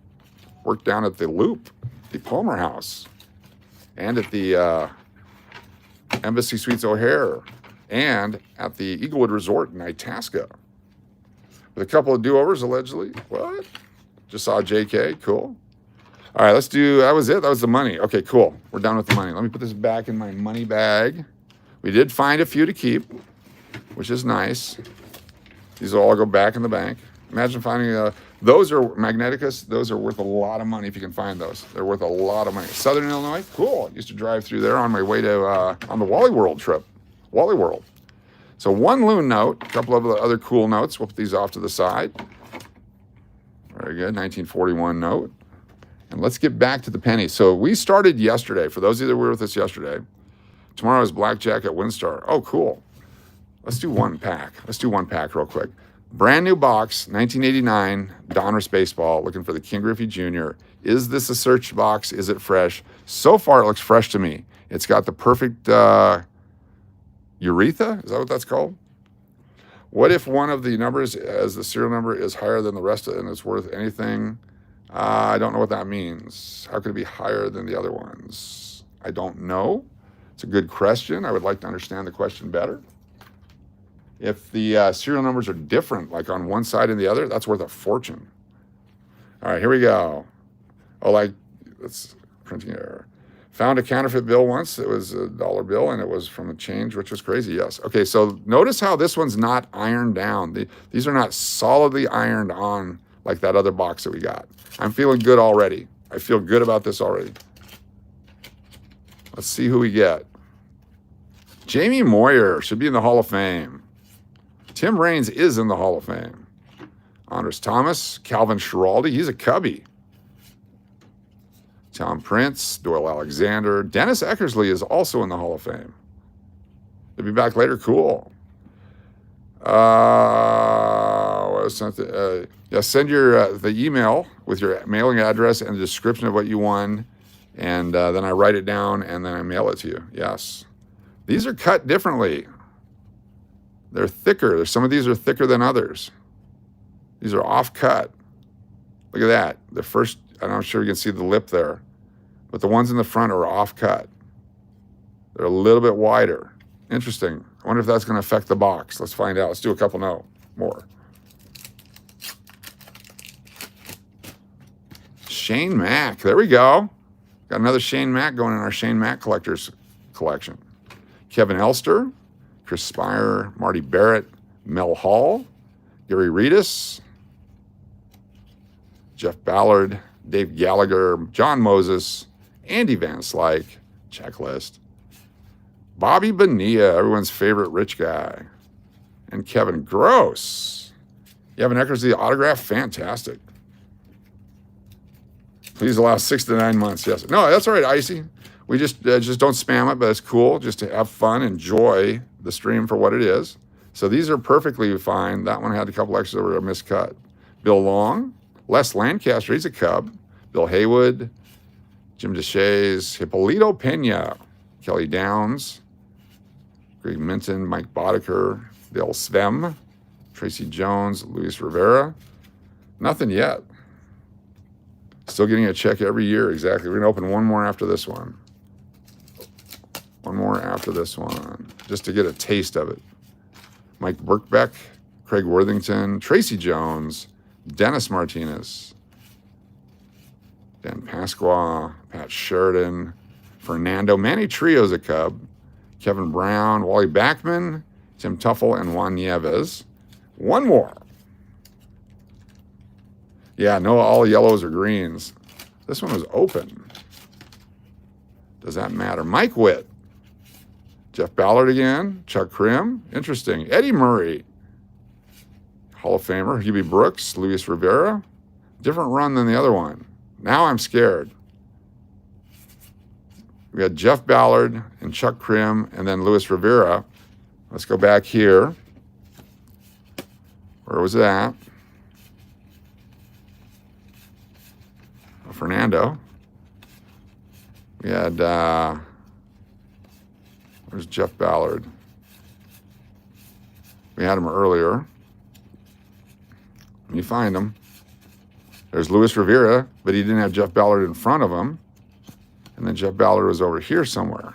Worked down at the Loop, the Palmer House, and at the Embassy Suites O'Hare, and at the Eaglewood Resort in Itasca. With a couple of do-overs, allegedly. What? Just saw JK. Cool. All right, let's do, that was it. That was the money. Okay, cool. We're done with the money. Let me put this back in my money bag. We did find a few to keep, which is nice. These will all go back in the bank. Imagine finding, those are Magneticus. Those are worth a lot of money if you can find those. They're worth a lot of money. Southern Illinois, cool. Used to drive through there on my way to, on the Wally World trip. Wally World. So one loon note, a couple of other cool notes. We'll put these off to the side. Very good, 1941 note. And let's get back to the pennies. So we started yesterday. For those of you that were with us yesterday, tomorrow is Blackjack at Windstar. Oh, cool. Let's do one pack. Let's do one pack real quick. Brand new box, 1989, Donruss Baseball, looking for the King Griffey Jr. Is this a search box? Is it fresh? So far, it looks fresh to me. It's got the perfect urethra. Is that what that's called? What if one of the numbers as the serial number is higher than the rest of it and it's worth anything? I don't know what that means. How could it be higher than the other ones? I don't know. It's a good question. I would like to understand the question better. If the serial numbers are different, like on one side and the other, that's worth a fortune. All right, here we go. Oh, like, that's printing error. Found a counterfeit bill once. It was a dollar bill, and it was from a change, which was crazy, yes. Okay, so notice how this one's not ironed down. These are not solidly ironed on like that other box that we got. I'm feeling good already. I feel good about this already. Let's see who we get. Jamie Moyer should be in the Hall of Fame. Tim Raines is in the Hall of Fame. Andres Thomas, Calvin Schiraldi, he's a Cubby. Tom Prince, Doyle Alexander. Dennis Eckersley is also in the Hall of Fame. They'll be back later. Cool. Yeah, send your the email with your mailing address and the description of what you won, and then I write it down and then I mail it to you. Yes. These are cut differently. They're thicker. Some of these are thicker than others. These are off cut. Look at that. The first, I'm not sure you can see the lip there, but the ones in the front are off cut. They're a little bit wider. Interesting. I wonder if that's going to affect the box. Let's find out. Let's do a couple more. Shane Mack. There we go. Got another Shane Mack going in our Shane Mack collector's collection. Kevin Elster, Chris Spire, Marty Barrett, Mel Hall, Gary Reedus, Jeff Ballard, Dave Gallagher, John Moses, Andy Van Slyke, checklist, Bobby Bonilla, everyone's favorite rich guy, and Kevin Gross. You have an Eckersley autograph? Fantastic. Please allow 6 to 9 months. Yes. No, that's all right, Icy. We just don't spam it, but it's cool just to have fun, enjoy the stream for what it is. So these are perfectly fine. That one had a couple extras that were miscut. Bill Long, Les Lancaster, he's a Cub. Bill Haywood, Jim DeShays, Hippolito Pena, Kelly Downs, Greg Minton, Mike Boddicker, Bill Svem, Tracy Jones, Luis Rivera. Nothing yet. Still getting a check every year, exactly. We're going to open one more after this one. One more after this one, just to get a taste of it. Mike Birkbeck, Craig Worthington, Tracy Jones, Dennis Martinez, Dan Pasqua, Pat Sheridan, Fernando, Manny Trio's a Cub, Kevin Brown, Wally Backman, Tim Tuffle, and Juan Nieves. One more. Yeah, no, all yellows or greens. This one was open. Does that matter? Mike Witt, Jeff Ballard again, Chuck Krim, interesting. Eddie Murray, Hall of Famer, Hubie Brooks, Luis Rivera. Different run than the other one. Now I'm scared. We got Jeff Ballard and Chuck Krim and then Luis Rivera. Let's go back here. Where was that? Fernando. We had, where's Jeff Ballard? We had him earlier. Let me find him. There's Luis Rivera, but he didn't have Jeff Ballard in front of him. And then Jeff Ballard was over here somewhere.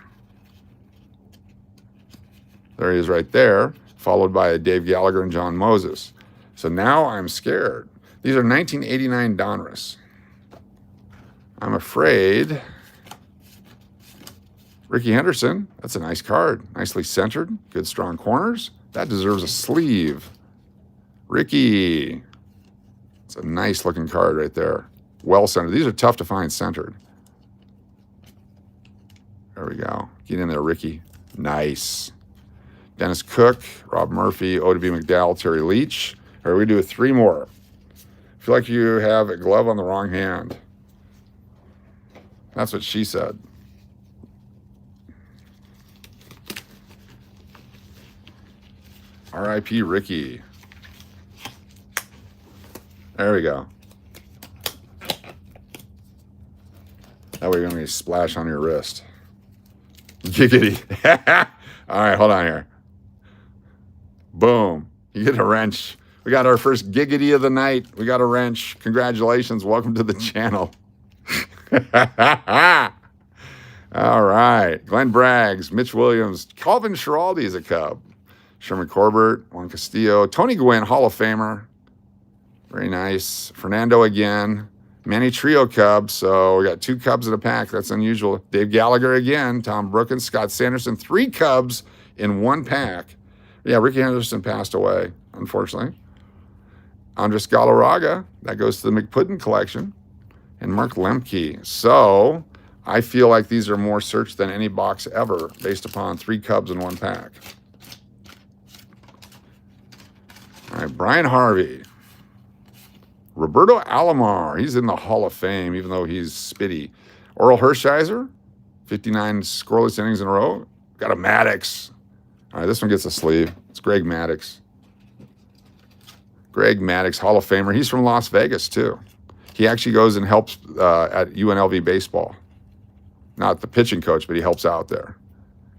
There he is right there, followed by Dave Gallagher and John Moses. So now I'm scared. These are 1989 Donruss. I'm afraid. Ricky Henderson, that's a nice card. Nicely centered, good strong corners. That deserves a sleeve. Ricky. It's a nice looking card right there. Well centered. These are tough to find centered. There we go. Get in there, Ricky. Nice. Dennis Cook, Rob Murphy, O.W. McDowell, Terry Leach. All right, we do 3 more. I feel like you have a glove on the wrong hand. That's what she said. R.I.P. Ricky. There we go. That way you're going to splash on your wrist. Giggity. All right, hold on here. Boom. You get a wrench. We got our first giggity of the night. We got a wrench. Congratulations. Welcome to the channel. All right. Glenn Braggs, Mitch Williams, Calvin Schiraldi is a Cub. Sherman Corbett, Juan Castillo, Tony Gwynn, Hall of Famer. Very nice. Fernando again. Manny Trio Cubs. So we got 2 Cubs in a pack. That's unusual. Dave Gallagher again. Tom Brookins, Scott Sanderson. 3 Cubs in 1 pack. Yeah, Ricky Henderson passed away, unfortunately. Andres Galarraga. That goes to the McPuddin collection. And Mark Lemke. So I feel like these are more searched than any box ever based upon 3 Cubs in 1 pack. All right, Brian Harvey. Roberto Alomar. He's in the Hall of Fame, even though he's spitty. Oral Hershiser. 59 scoreless innings in a row. Got a Maddox. All right, this one gets a sleeve. It's Greg Maddox. Greg Maddox, Hall of Famer. He's from Las Vegas, too. He actually goes and helps at UNLV baseball. Not the pitching coach, but he helps out there.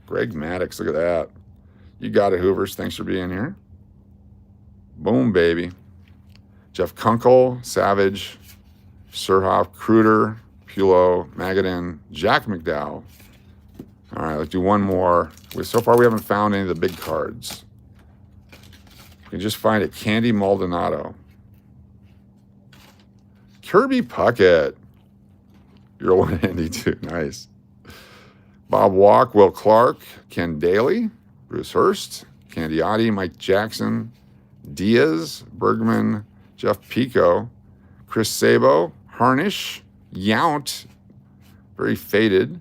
Greg Maddox, look at that. You got it, Hoovers. Thanks for being here. Boom, baby. Jeff Kunkel, Savage, Surhoff, Kruder, Pulo, Magadan, Jack McDowell. All right, let's do one more. So far, we haven't found any of the big cards. You can just find it. Candy Maldonado. Kirby Puckett. You're 192. Nice. Bob Walk, Will Clark, Ken Daly, Bruce Hurst, Candiotti, Mike Jackson, Diaz, Bergman, Jeff Pico, Chris Sabo, Harnish, Yount, very faded.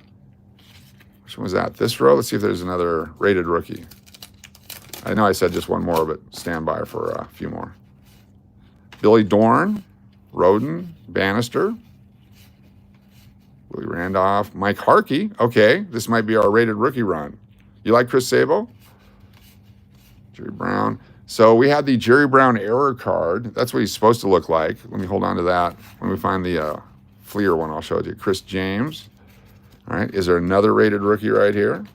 Which one was that? This row? Let's see if there's another rated rookie. I know I said just one more, but stand by for a few more. Billy Dorn, Roden, Bannister, Willie Randolph, Mike Harkey. Okay, this might be our rated rookie run. You like Chris Sabo? Jerry Brown. So we had the Jerry Brown error card. That's what he's supposed to look like. Let me hold on to that. When we find the Fleer one, I'll show it to you. Chris James. All right, is there another rated rookie right here?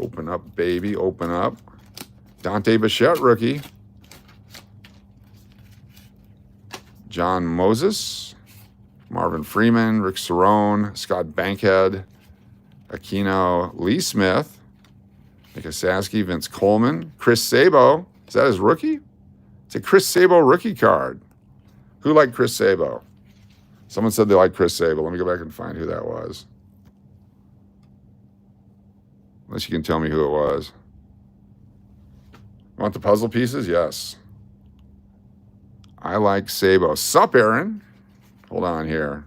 Open up, baby, open up. Dante Bichette rookie. John Moses, Marvin Freeman, Rick Cerrone, Scott Bankhead, Aquino, Lee Smith, Nick Asaski, Vince Coleman, Chris Sabo. Is that his rookie? It's a Chris Sabo rookie card. Who liked Chris Sabo? Someone said they liked Chris Sabo. Let me go back and find who that was. Unless you can tell me who it was. Want the puzzle pieces? Yes. I like Sabo. Sup, Aaron? Hold on here.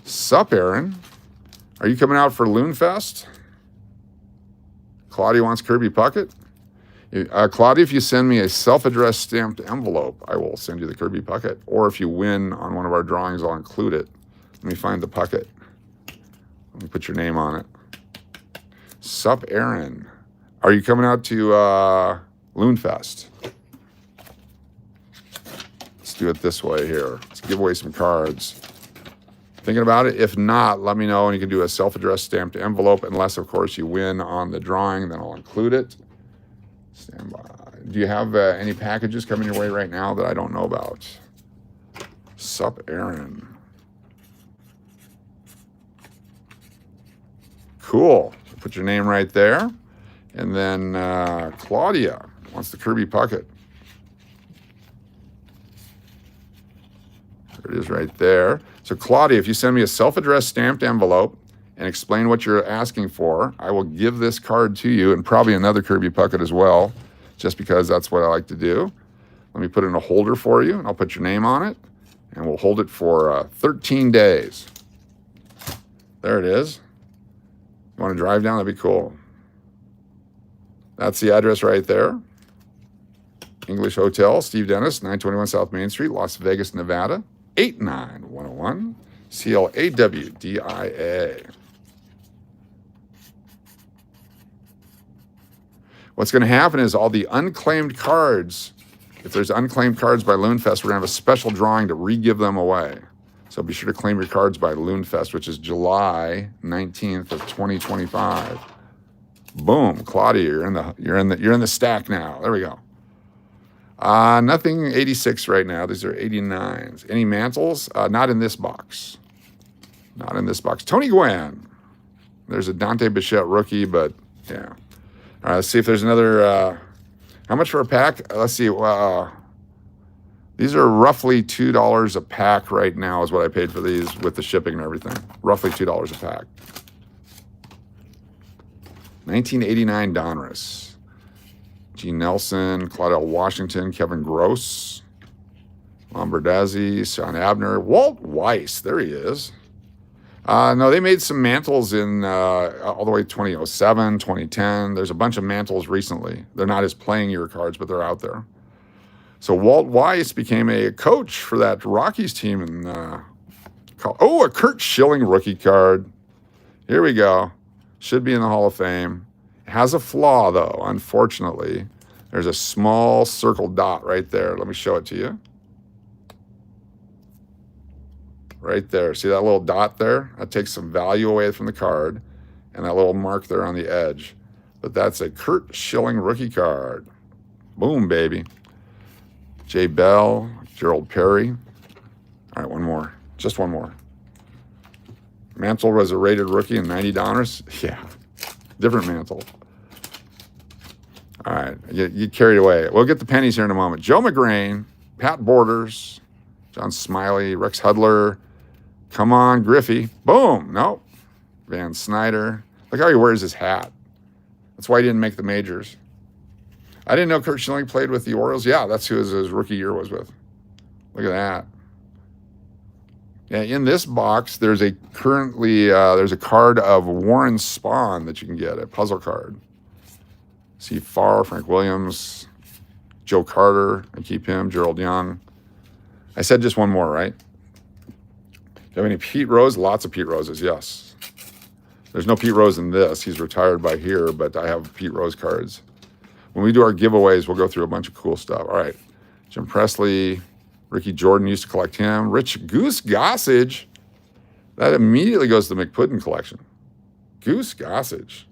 Sup, Aaron? Are you coming out for Loon Fest? Claudia wants Kirby Puckett. Claudia, if you send me a self-addressed stamped envelope, I will send you the Kirby Puckett. Or if you win on one of our drawings, I'll include it. Let me find the Puckett. Let me put your name on it. Sup, Aaron? Are you coming out to Loon Fest? Let's do it this way here. Let's give away some cards. Thinking about it? If not, let me know, and you can do a self-addressed stamped envelope, unless, of course, you win on the drawing, then I'll include it. Stand by. Do you have any packages coming your way right now that I don't know about? Sup, Aaron. Cool. Put your name right there. And then Claudia wants the Kirby Puckett. There it is right there. So Claudia, if you send me a self-addressed stamped envelope and explain what you're asking for, I will give this card to you and probably another Kirby Puckett as well, just because that's what I like to do. Let me put it in a holder for you, and I'll put your name on it, and we'll hold it for 13 days. There it is. You want to drive down? That'd be cool. That's the address right there. English Hotel, Steve Dennis, 921 South Main Street, Las Vegas, Nevada, 89101, CLAWDIA. What's going to happen is all the unclaimed cards, if there's unclaimed cards by Loonfest, we're going to have a special drawing to re-give them away. So be sure to claim your cards by Loonfest, which is July 19th of 2025. Boom, Claudia, you're in the stack now. There we go. Nothing 86 right now. These are 89s. Any mantles? Not in this box. Not in this box. Tony Gwynn. There's a Dante Bichette rookie, but yeah. All right, let's see if there's another. How much for a pack? Let's see. These are roughly $2 a pack right now is what I paid for these with the shipping and everything. Roughly $2 a pack. 1989 Donruss. G. Nelson, Claudel Washington, Kevin Gross, Lombardazzi, Sean Abner, Walt Weiss. There he is. No, they made some mantles in all the way 2007, 2010. There's a bunch of mantles recently. They're not as playing year cards, but they're out there. So Walt Weiss became a coach for that Rockies team. And a Kurt Schilling rookie card. Here we go. Should be in the Hall of Fame. It has a flaw, though, unfortunately. There's a small circle dot right there. Let me show it to you. Right there. See that little dot there? That takes some value away from the card. And that little mark there on the edge. But that's a Kurt Schilling rookie card. Boom, baby. Jay Bell, Gerald Perry. All right, one more. Just one more. Mantle was a rated rookie in $90. Yeah, different Mantle. All right, you carried away. We'll get the pennies here in a moment. Joe McGrain, Pat Borders, John Smiley, Rex Hudler. Come on, Griffey. Boom. Nope. Van Snyder. Look how he wears his hat. That's why he didn't make the majors. I didn't know Kurt Schilling played with the Orioles. Yeah, that's who his rookie year was with. Look at that. Yeah, in this box, there's a card of Warren Spahn that you can get, a puzzle card. See Farr, Frank Williams, Joe Carter, I keep him, Gerald Young. I said just one more, right? Do you have any Pete Rose? Lots of Pete Roses, yes. There's no Pete Rose in this. He's retired by here, but I have Pete Rose cards. When we do our giveaways, we'll go through a bunch of cool stuff. All right. Jim Presley, Ricky Jordan used to collect him. Rich Goose Gossage. That immediately goes to the McPuddin collection. Goose Gossage.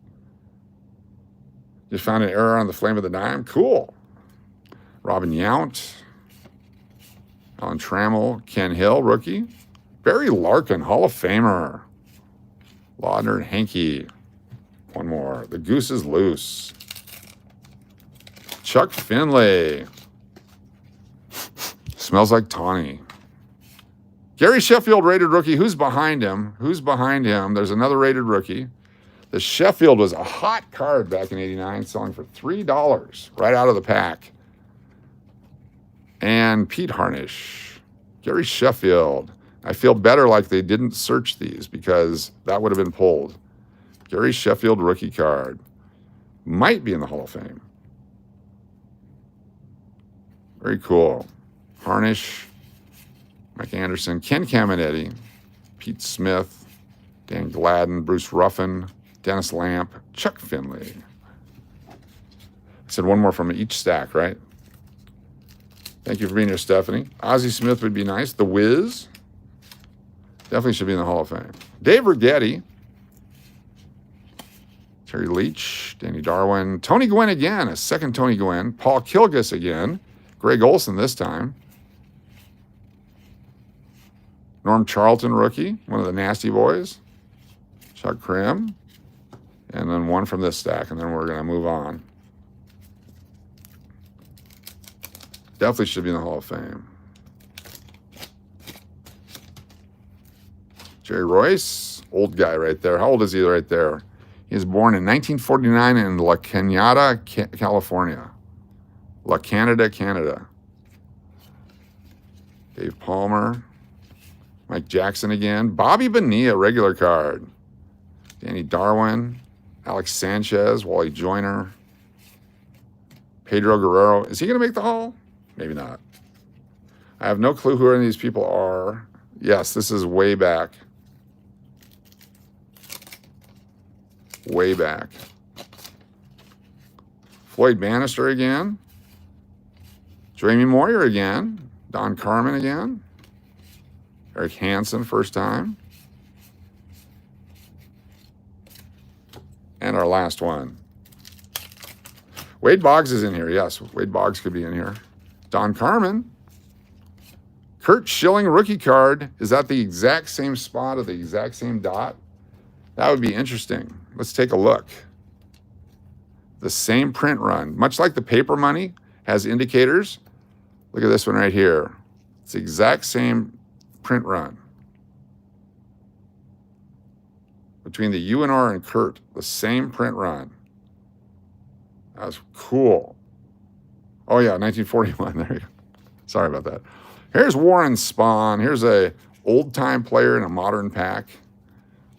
Just found an error on the Flame of the Dime. Cool. Robin Yount. Alan Trammell. Ken Hill, rookie. Barry Larkin, Hall of Famer. Laudner and Hankey. One more. The Goose is Loose. Chuck Finley. Smells like Tawny. Gary Sheffield, rated rookie. Who's behind him? Who's behind him? There's another rated rookie. The Sheffield was a hot card back in '89, selling for $3 right out of the pack. And Pete Harnish. Gary Sheffield. I feel better like they didn't search these because that would have been pulled. Gary Sheffield rookie card. Might be in the Hall of Fame. Very cool. Harnish, Mike Anderson, Ken Caminetti, Pete Smith, Dan Gladden, Bruce Ruffin, Dennis Lamp, Chuck Finley. I said one more from each stack, right? Thank you for being here, Stephanie. Ozzie Smith would be nice. The Wiz. Definitely should be in the Hall of Fame. Dave Rigetti. Terry Leach, Danny Darwin, Tony Gwynn again, a second Tony Gwynn, Paul Kilgus again, Greg Olson this time, Norm Charlton rookie, one of the Nasty Boys, Chuck Krim, and then one from this stack, and then we're going to move on. Definitely should be in the Hall of Fame. Jerry Royce, old guy right there. How old is he right there? He was born in 1949 in La Canada, California. La Canada, Canada. Dave Palmer. Mike Jackson again. Bobby Bonilla, regular card. Danny Darwin. Alex Sanchez. Wally Joyner. Pedro Guerrero. Is he going to make the Hall? Maybe not. I have no clue who any of these people are. Yes, this is way back. Way back. Floyd Bannister again. Jamie Moyer again. Don Carmen again. Eric Hansen, first time. And our last one. Wade Boggs is in here. Yes, Wade Boggs could be in here. Don Carmen. Kurt Schilling rookie card. Is that the exact same spot of the exact same dot? That would be interesting. Let's take a look. The same print run. Much like the paper money has indicators. Look at this one right here. It's the exact same print run. Between the UNR and Kurt, the same print run. That was cool. Oh yeah, 1941. There you go. Sorry about that. Here's Warren Spahn. Here's a old-time player in a modern pack.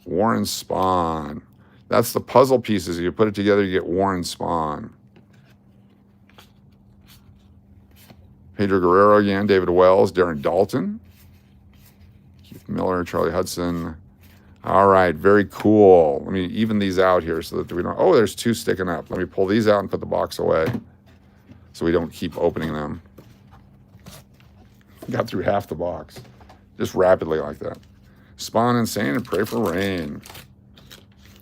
Warren Spahn. That's the puzzle pieces. You put it together, you get Warren Spahn. Pedro Guerrero again, David Wells, Darren Dalton, Keith Miller, Charlie Hudson. All right, very cool. Let me even these out here so that we don't... Oh, there's two sticking up. Let me pull these out and put the box away so we don't keep opening them. Got through half the box. Just rapidly like that. Spawn Insane and Pray for Rain.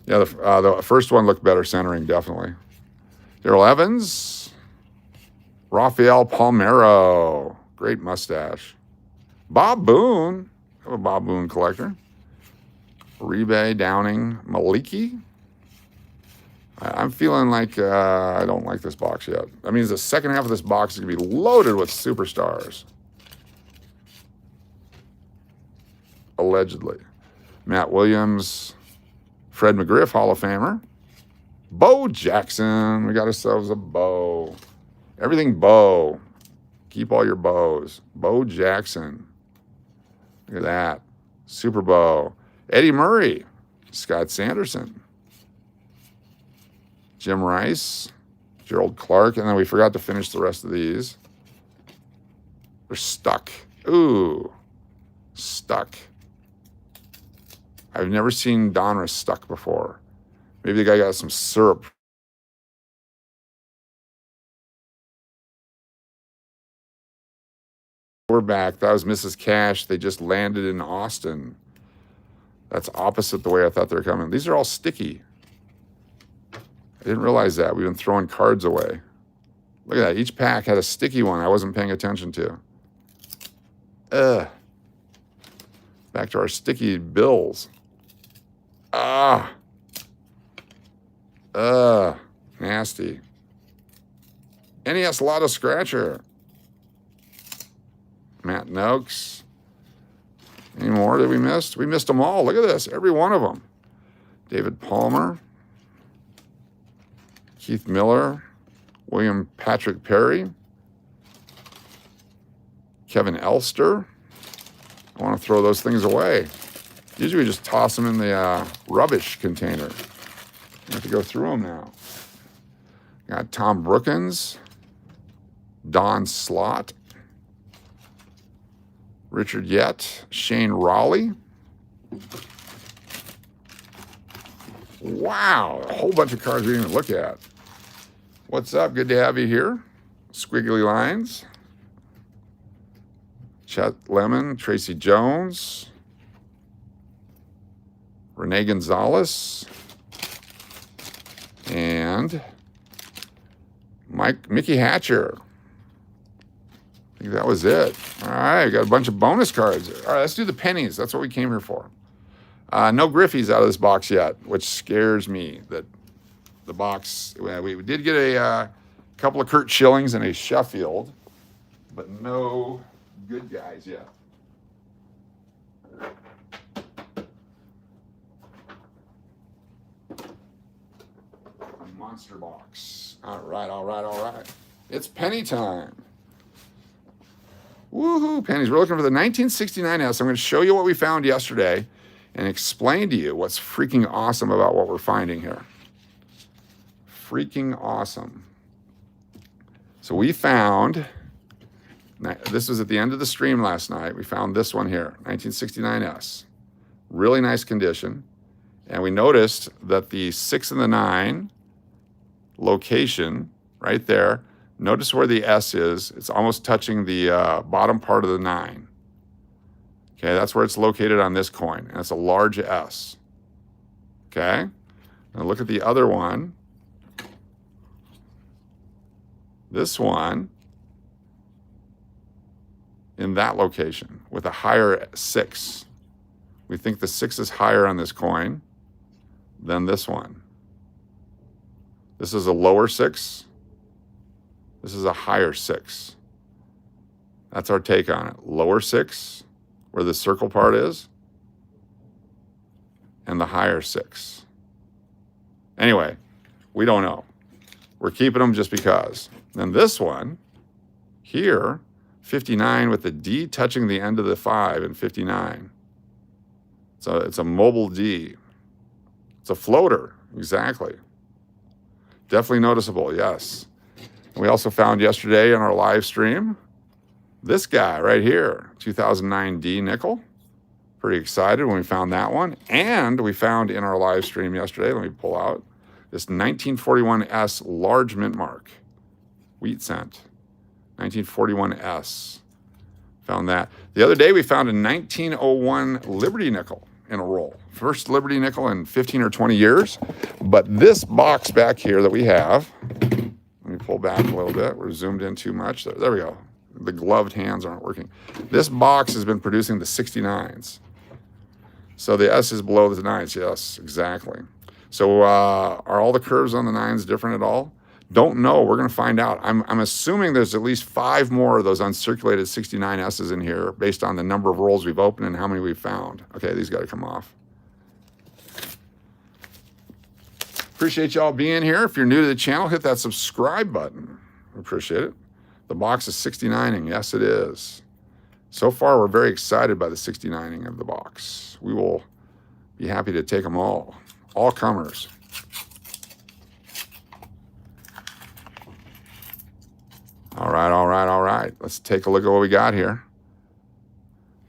Yeah, the first one looked better centering, definitely. Daryl Evans. Rafael Palmero. Great mustache. Bob Boone. I'm a Bob Boone collector. Uribe Downing. Maliki. I'm feeling like I don't like this box yet. That means the second half of this box is going to be loaded with superstars. Allegedly. Matt Williams. Fred McGriff, Hall of Famer. Bo Jackson. We got ourselves a Bo. Everything Bo. Keep all your bows. Bo Jackson. Look at that. Super Bo. Eddie Murray. Scott Sanderson. Jim Rice. Gerald Clark. And then we forgot to finish the rest of these. They're stuck. Ooh. Stuck. I've never seen Donruss stuck before. Maybe the guy got some syrup. We're back. That was Mrs. Cash. They just landed in Austin. That's opposite the way I thought they were coming. These are all sticky. I didn't realize that. We've been throwing cards away. Look at that. Each pack had a sticky one I wasn't paying attention to. Back to our sticky bills. Nasty. NES Lotto Scratcher. Matt Noakes. Any more that we missed? We missed them all. Look at this. Every one of them. David Palmer. Keith Miller. William Patrick Perry. Kevin Elster. I want to throw those things away. Usually we just toss them in the rubbish container. I have to go through them now. Got Tom Brookins, Don Slott, Richard Yett, Shane Raleigh. Wow, a whole bunch of cards we didn't even look at. What's up? Good to have you here. Squiggly Lines. Chet Lemon, Tracy Jones, Renee Gonzalez, and Mickey Hatcher. I think that was it. All right, we got a bunch of bonus cards. All right, let's do the pennies. That's what we came here for. No Griffies out of this box yet, which scares me that the box, we did get a couple of Kurt Schillings and a Sheffield, but no good guys yet. A monster box. All right, all right, all right. It's penny time. Woohoo, pennies. We're looking for the 1969S. I'm going to show you what we found yesterday and explain to you what's freaking awesome about what we're finding here. Freaking awesome. So we found, this was at the end of the stream last night, we found this one here, 1969S. Really nice condition. And we noticed that the 6 and the 9 location right there, notice where the S is. It's almost touching the bottom part of the 9. Okay, that's where it's located on this coin. And it's a large S. Okay? Now look at the other one. This one in that location with a higher 6. We think the 6 is higher on this coin than this one. This is a lower 6. This is a higher 6. That's our take on it. Lower 6, where the circle part is, and the higher 6. Anyway, we don't know. We're keeping them just because. Then this one here, 59 with the D touching the end of the 5 and 59. So it's a mobile D. It's a floater, exactly. Definitely noticeable, yes. We also found yesterday in our live stream, this guy right here, 2009 D nickel. Pretty excited when we found that one. And we found in our live stream yesterday, let me pull out, this 1941S large mint mark, wheat cent, 1941S. Found that. The other day we found a 1901 Liberty nickel in a roll. First Liberty nickel in 15 or 20 years. But this box back here that we have, let me pull back a little bit. We're zoomed in too much. There we go. The gloved hands aren't working. This box has been producing the 69s. So the S is below the 9s. Yes, exactly. So are all the curves on the 9s different at all? Don't know. We're going to find out. I'm assuming there's at least 5 more of those uncirculated 69S's in here based on the number of rolls we've opened and how many we've found. Okay, these got to come off. Appreciate y'all being here. If you're new to the channel, hit that subscribe button. Appreciate it. The box is 69ing. Yes, it is. So far, we're very excited by the 69ing of the box. We will be happy to take them all comers. All right, all right, all right. Let's take a look at what we got here.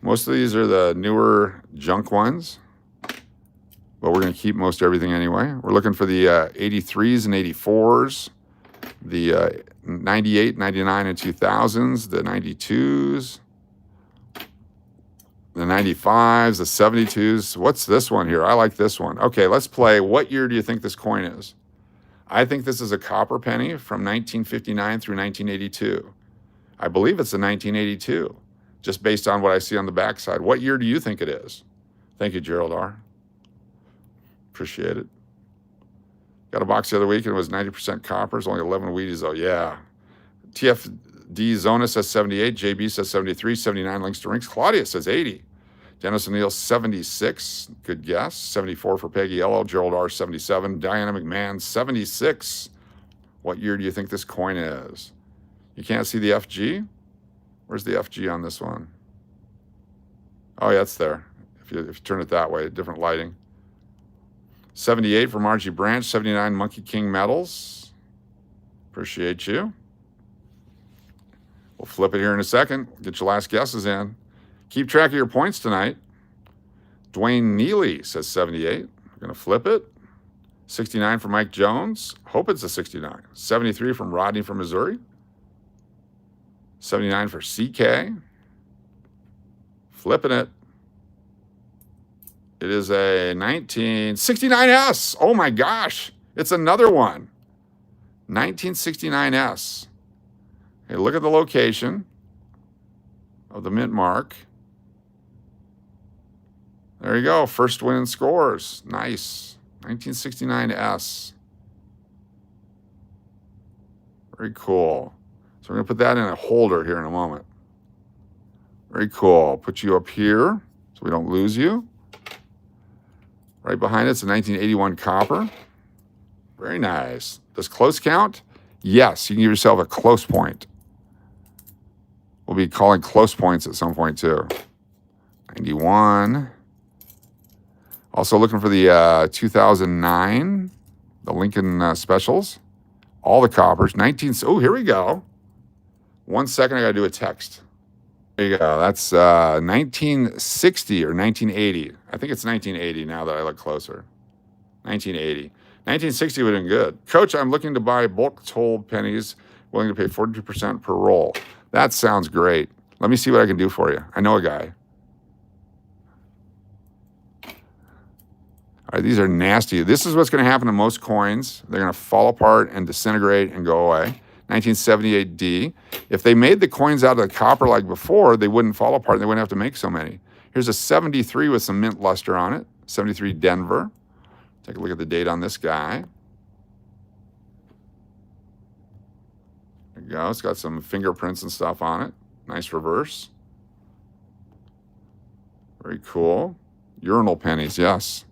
Most of these are the newer junk ones, but we're going to keep most everything anyway. We're looking for the 83s and 84s, the 98, 99, and 2000s, the 92s, the 95s, the 72s. What's this one here? I like this one. Okay, let's play. What year do you think this coin is? I think this is a copper penny from 1959 through 1982. I believe it's a 1982, just based on what I see on the backside. What year do you think it is? Thank you, Gerald R. Appreciate it. Got a box the other week and it was 90% copper. It's only 11 Wheaties though. Yeah. TFD Zona says 78. JB says 73. 79 links to rinks. Claudia says 80. Dennis O'Neill 76. Good guess. 74 for Peggy Yellow. Gerald R 77. Diana McMahon 76. What year do you think this coin is? You can't see the FG? Where's the FG on this one? Oh yeah, it's there. If you turn it that way, different lighting. 78 for Margie Branch, 79 Monkey King Metals. Appreciate you. We'll flip it here in a second. Get your last guesses in. Keep track of your points tonight. Dwayne Neely says 78. We're going to flip it. 69 for Mike Jones. Hope it's a 69. 73 from Rodney from Missouri. 79 for CK. Flipping it. It is a 1969S. Oh my gosh. It's another one. 1969S. Okay, look at the location of the mint mark. There you go. First win in scores. Nice. 1969S. Very cool. So we're going to put that in a holder here in a moment. Very cool. Put you up here so we don't lose you. Right behind it's a 1981 copper. Very nice. Does close count? Yes, you can give yourself a close point. We'll be calling close points at some point too. 91. Also looking for the 2009, the Lincoln specials. All the coppers. Oh, here we go. 1 second, I got to do a text. There you go. That's 1960 or 1980. I think it's 1980 now that I look closer. 1980. 1960 would have been good. Coach, I'm looking to buy bulk toll pennies, willing to pay 42% per roll. That sounds great. Let me see what I can do for you. I know a guy. All right, these are nasty. This is what's going to happen to most coins. They're going to fall apart and disintegrate and go away. 1978D. If they made the coins out of the copper like before, they wouldn't fall apart. They wouldn't have to make so many. Here's a 73 with some mint luster on it. 73 Denver. Take a look at the date on this guy. There you go. It's got some fingerprints and stuff on it. Nice reverse. Very cool. Urinal pennies, yes.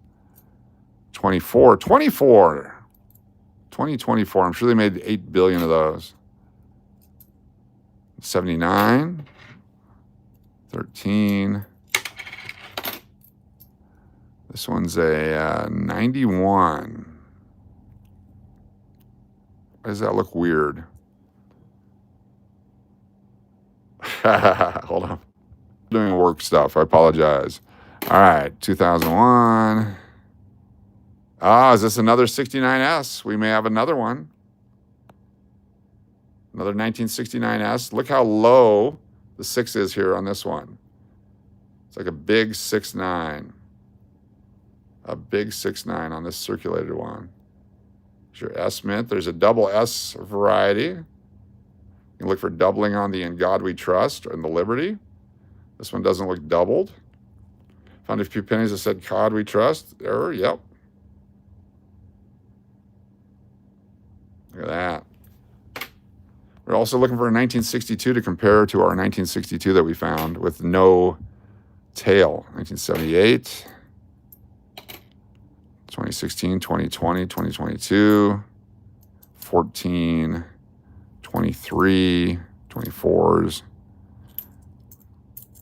2024. I'm sure they made 8 billion of those. 79. 13. This one's a 91. Why does that look weird? Hold on. Doing work stuff. I apologize. All right. 2001. Ah, is this another 69S? We may have another one. Another 1969S. Look how low the 6 is here on this one. It's like a big 6.9. A big 6.9 on this circulated one. Here's your S mint. There's a double S variety. You can look for doubling on the In God We Trust and the Liberty. This one doesn't look doubled. Found a few pennies that said God We Trust. Error, yep. Look at that. We're also looking for a 1962 to compare to our 1962 that we found with no tail. 1978, 2016, 2020, 2022, 14, 23, 24s.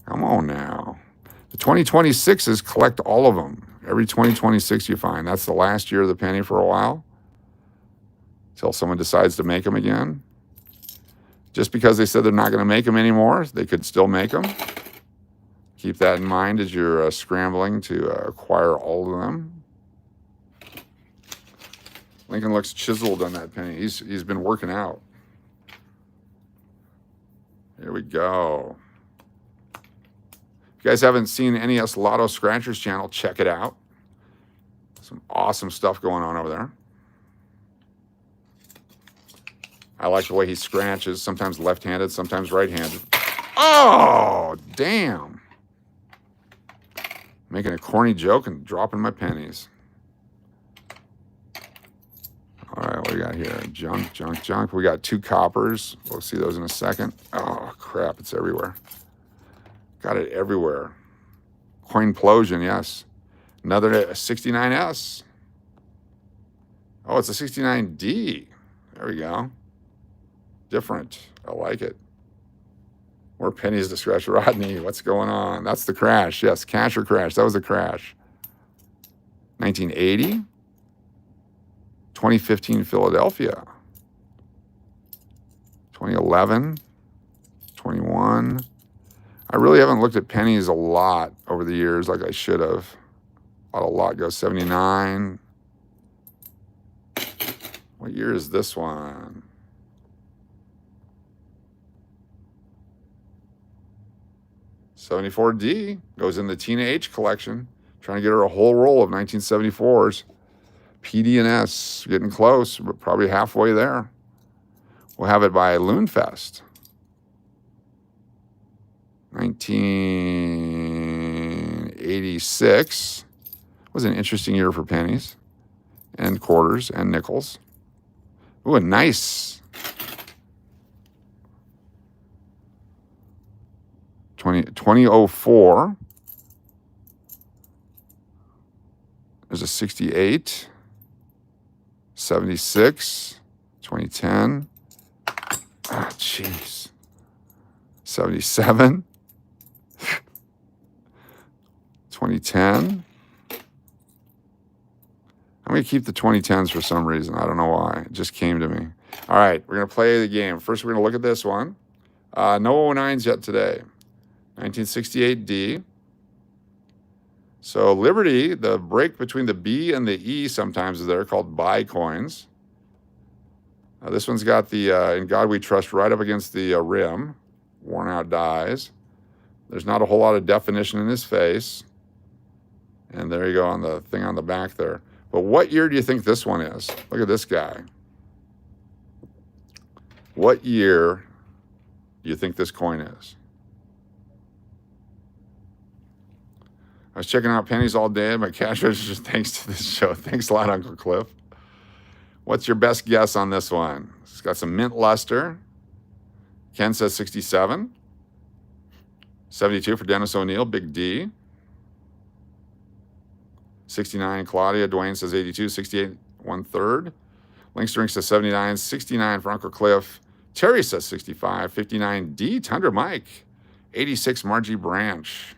Come on now. The 2026s, collect all of them. Every 2026 you find. That's the last year of the penny for a while. Until someone decides to make them again. Just because they said they're not going to make them anymore, they could still make them. Keep that in mind as you're scrambling to acquire all of them. Lincoln looks chiseled on that penny. He's been working out. Here we go. If you guys haven't seen NES Lotto Scratchers channel, check it out. Some awesome stuff going on over there. I like the way he scratches, sometimes left-handed, sometimes right-handed. Oh, damn. Making a corny joke and dropping my pennies. All right, what do we got here? Junk. We got 2 coppers. We'll see those in a second. Oh, crap, it's everywhere. Got it everywhere. Coinplosion, yes. Another 69S. Oh, it's a 69D. There we go. Different. I like it. More pennies to scratch. Rodney, what's going on? That's the crash. Yes, cash or crash. That was a crash. 1980. 2015 Philadelphia. 2011. 21. I really haven't looked at pennies a lot over the years like I should have. A lot goes 79. What year is this one? '74D goes in the Tina H collection. Trying to get her a whole roll of 1974s. PD&S, getting close, but probably halfway there. We'll have it by Loonfest. 1986 was an interesting year for pennies and quarters and nickels. Ooh, a nice 2004. There's a 68, 76, 2010. Ah, jeez. 77, 2010. I'm going to keep the 2010s for some reason. I don't know why. It just came to me. All right, we're going to play the game. First, we're going to look at this one. No 09s yet today. 1968 D. So Liberty, the break between the B and the E sometimes is there, called buy coins. This one's got the In God We Trust right up against the rim. Worn out dies. There's not a whole lot of definition in his face. And there you go on the thing on the back there. But what year do you think this one is? Look at this guy. What year do you think this coin is? I was checking out pennies all day at my cash register thanks to this show. Thanks a lot, Uncle Cliff. What's your best guess on this one? It's got some mint luster. Ken says 67. 72 for Dennis O'Neill, Big D. 69, Claudia. Dwayne says 82. 68, 1/3. Linkstering says 79. 69 for Uncle Cliff. Terry says 65. 59, D. Tundra Mike. 86, Margie Branch.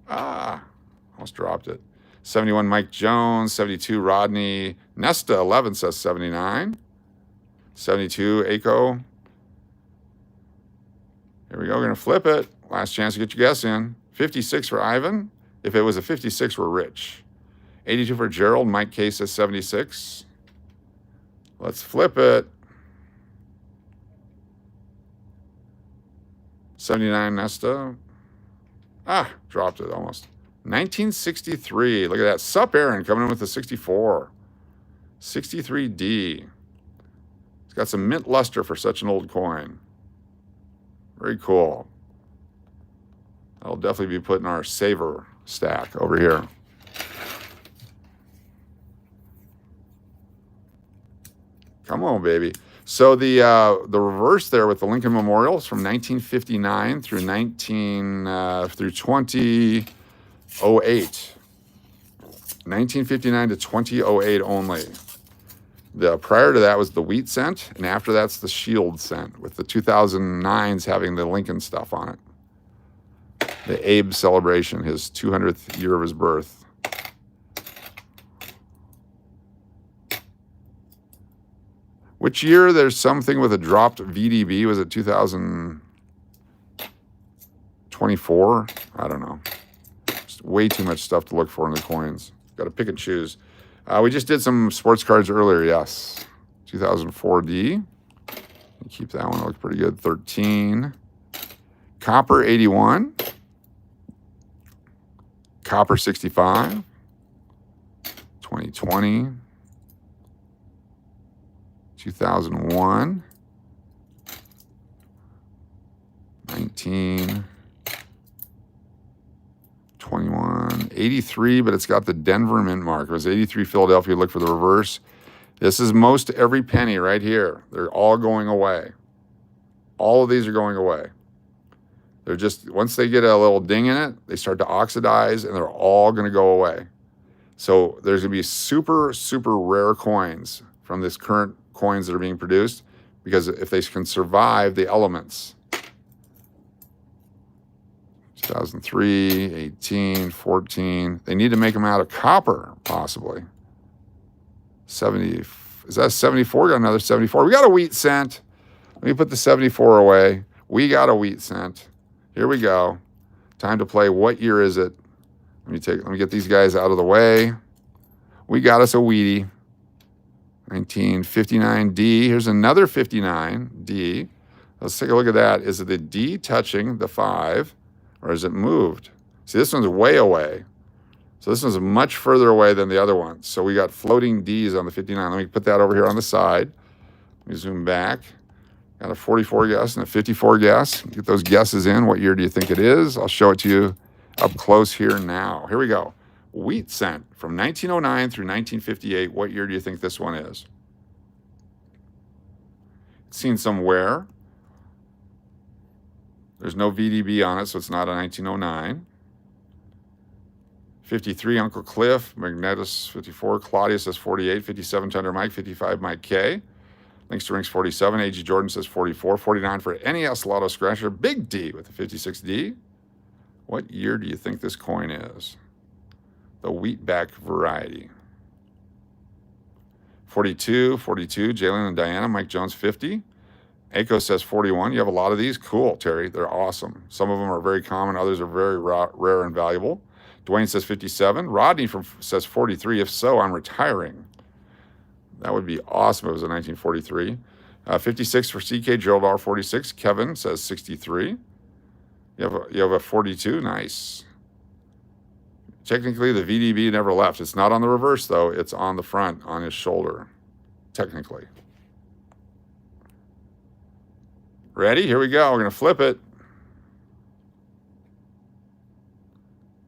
Almost dropped it. 71, Mike Jones. 72, Rodney. Nesta 11 says 79. 72, Aiko. Here we go. We're going to flip it. Last chance to get your guess in. 56 for Ivan. If it was a 56, we're rich. 82 for Gerald. Mike K says 76. Let's flip it. 79, Nesta. Dropped it almost. 1963. Look at that. Sup, Aaron, coming in with a 64. 63D. It's got some mint luster for such an old coin. Very cool. That'll definitely be put in our saver stack over here. Come on, baby. So the reverse there with the Lincoln Memorials from 1959 through 2008. 1959 to 2008 only. The prior to that was the wheat cent, and after that's the shield cent, with the 2009s having the Lincoln stuff on it. The Abe celebration, his 200th year of his birth. Which year there's something with a dropped VDB? Was it 2024? I don't know. Just way too much stuff to look for in the coins. Got to pick and choose. We just did some sports cards earlier, yes. 2004D. Keep that one, it looks pretty good. 13. Copper 81. Copper 65. 2020. 2001. 19. 21. 83, but it's got the Denver mint mark. It was 83 Philadelphia. Look for the reverse. This is most every penny right here. They're all going away. All of these are going away. They're just, once they get a little ding in it, they start to oxidize and they're all going to go away. So there's going to be super, super rare coins from this current coins that are being produced, because if they can survive the elements. 2003, 18, 14. They need to make them out of copper, possibly. 70, is that 74? Got another 74. We got a wheat cent. Let me put the 74 away. We got a wheat cent. Here we go. Time to play. What year is it? Let me get these guys out of the way. We got us a wheatie. 1959D. Here's another 59D. Let's take a look at that. Is it the D touching the 5, or is it moved? See, this one's way away. So this one's much further away than the other ones. So we got floating Ds on the 59. Let me put that over here on the side. Let me zoom back. Got a 44 guess and a 54 guess. Get those guesses in. What year do you think it is? I'll show it to you up close here now. Here we go. Wheat cent from 1909 through 1958. What year do you think this one is? It's seen some wear. There's no VDB on it, so it's not a 1909. 53, Uncle Cliff. Magnetus, 54. Claudia says 48. 57, Tender Mike. 55, Mike K. Links to Rinks 47. AG Jordan says 44. 49 for NES Lotto Scratcher. Big D with the 56D. What year do you think this coin is? The wheatback variety. 42, Jalen and Diana. Mike Jones, 50. Aiko says 41. You have a lot of these? Cool, Terry. They're awesome. Some of them are very common. Others are very rare and valuable. Dwayne says 57. Rodney says 43. If so, I'm retiring. That would be awesome if it was a 1943. 56 for CK, Gerald R. 46. Kevin says 63. You have a 42. Nice. Technically, the VDB never left. It's not on the reverse, though. It's on the front, on his shoulder, technically. Ready? Here we go. We're going to flip it.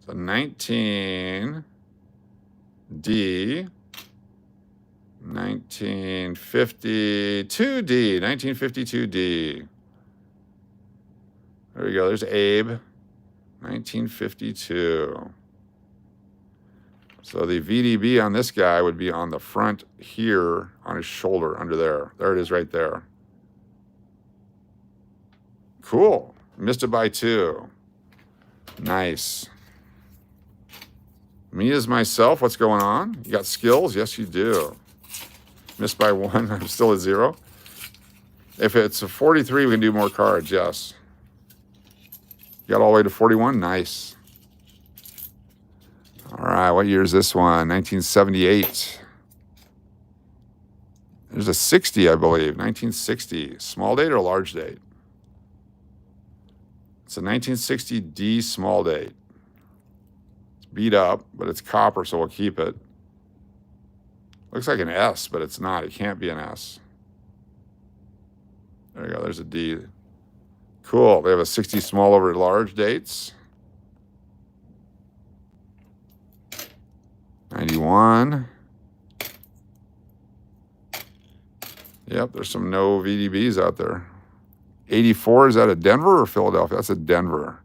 It's a 19D, 1952D. There we go. There's Abe, 1952. So the VDB on this guy would be on the front here, on his shoulder, under there. There it is right there. Cool. Missed it by 2. Nice. Me as myself, what's going on? You got skills? Yes, you do. Missed by 1. I'm still at 0. If it's a 43, we can do more cards. Yes. You got all the way to 41? Nice. All right, what year is this one? 1978. There's a 60, I believe. 1960. Small date or large date? It's a 1960 D small date. It's beat up, but it's copper, so we'll keep it. Looks like an S, but it's not. It can't be an S. There you go. There's a D. Cool. They have a 60 small over large dates. 91. Yep, there's some no VDBs out there. 84, is that a Denver or Philadelphia? That's a Denver.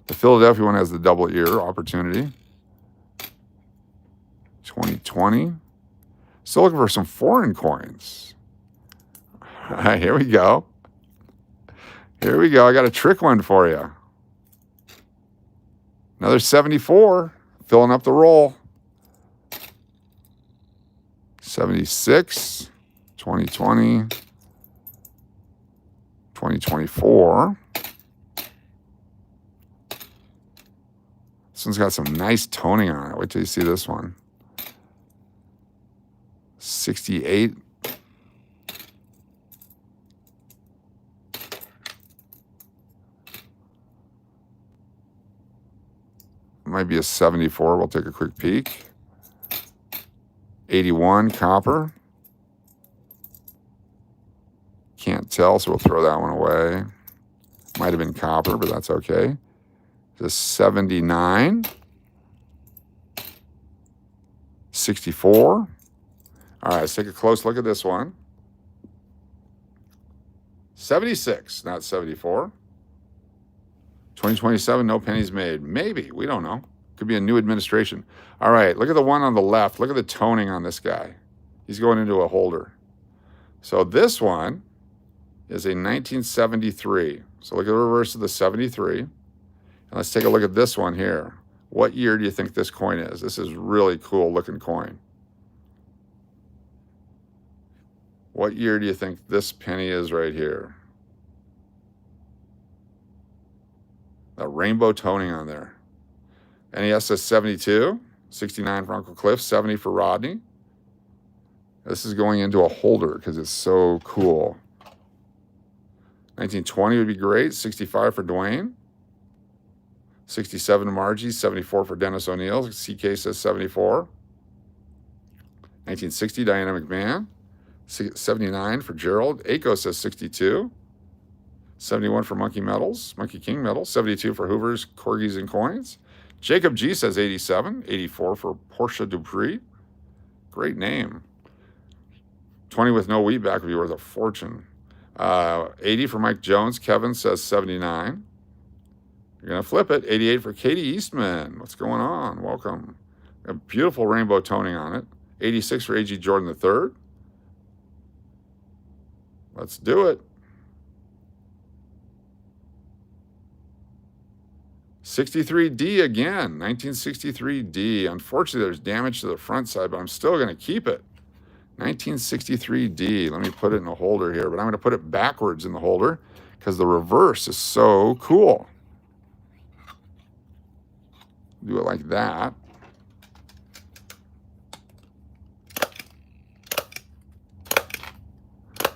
The Philadelphia one has the double ear opportunity. 2020. Still looking for some foreign coins. All right, here we go. Here we go. I got a trick one for you. Another 74. Filling up the roll. 76. 2020. 2024. This one's got some nice toning on it. Wait till you see this one. 68. Might be a 74. We'll take a quick peek. 81 copper. Can't tell, so we'll throw that one away. Might have been copper, but that's okay. It's a 79. 64. All right, let's take a close look at this one. 76, not 74. 2027, no pennies made. Maybe, we don't know. Could be a new administration. All right, look at the one on the left. Look at the toning on this guy. He's going into a holder. So this one is a 1973. So look at the reverse of the 73. And let's take a look at this one here. What year do you think this coin is? This is really cool looking coin. What year do you think this penny is right here? That rainbow toning on there. NES says 72, 69 for Uncle Cliff, 70 for Rodney. This is going into a holder because it's so cool. 1920 would be great, 65 for Dwayne. 67 to Margie, 74 for Dennis O'Neill. CK says 74. 1960, Diana McMahon. 79 for Gerald. Aiko says 62. 71 for Monkey Medals, Monkey King Medals. 72 for Hoovers, Corgis, and Coins. Jacob G says 87. 84 for Portia Dupree. Great name. 20 with no wheat back would be worth a fortune. 80 for Mike Jones. Kevin says 79. You're going to flip it. 88 for Katie Eastman. What's going on? Welcome. A beautiful rainbow toning on it. 86 for A.G. Jordan III. Let's do it. 63D again. 1963D. Unfortunately, there's damage to the front side, but I'm still going to keep it. 1963D. Let me put it in a holder here, but I'm going to put it backwards in the holder because the reverse is so cool. Do it like that.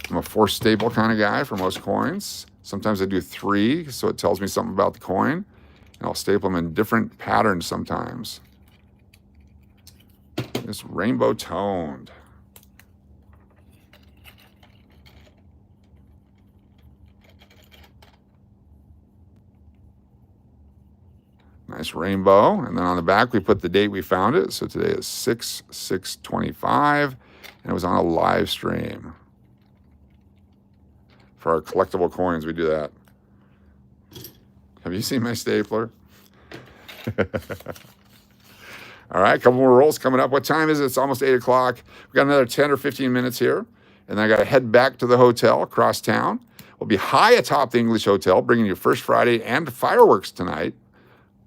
I'm a 4 staple kind of guy for most coins. Sometimes I do 3, so it tells me something about the coin. And I'll staple them in different patterns sometimes. It's rainbow toned. Nice rainbow. And then on the back, we put the date we found it. So today is 6/6/25, and it was on a live stream. For our collectible coins, we do that. Have you seen my stapler? All right, a couple more rolls coming up. What time is it? It's almost 8 o'clock. We've got another 10 or 15 minutes here. And then I got to head back to the hotel across town. We'll be high atop the English Hotel, bringing you First Friday and fireworks tonight,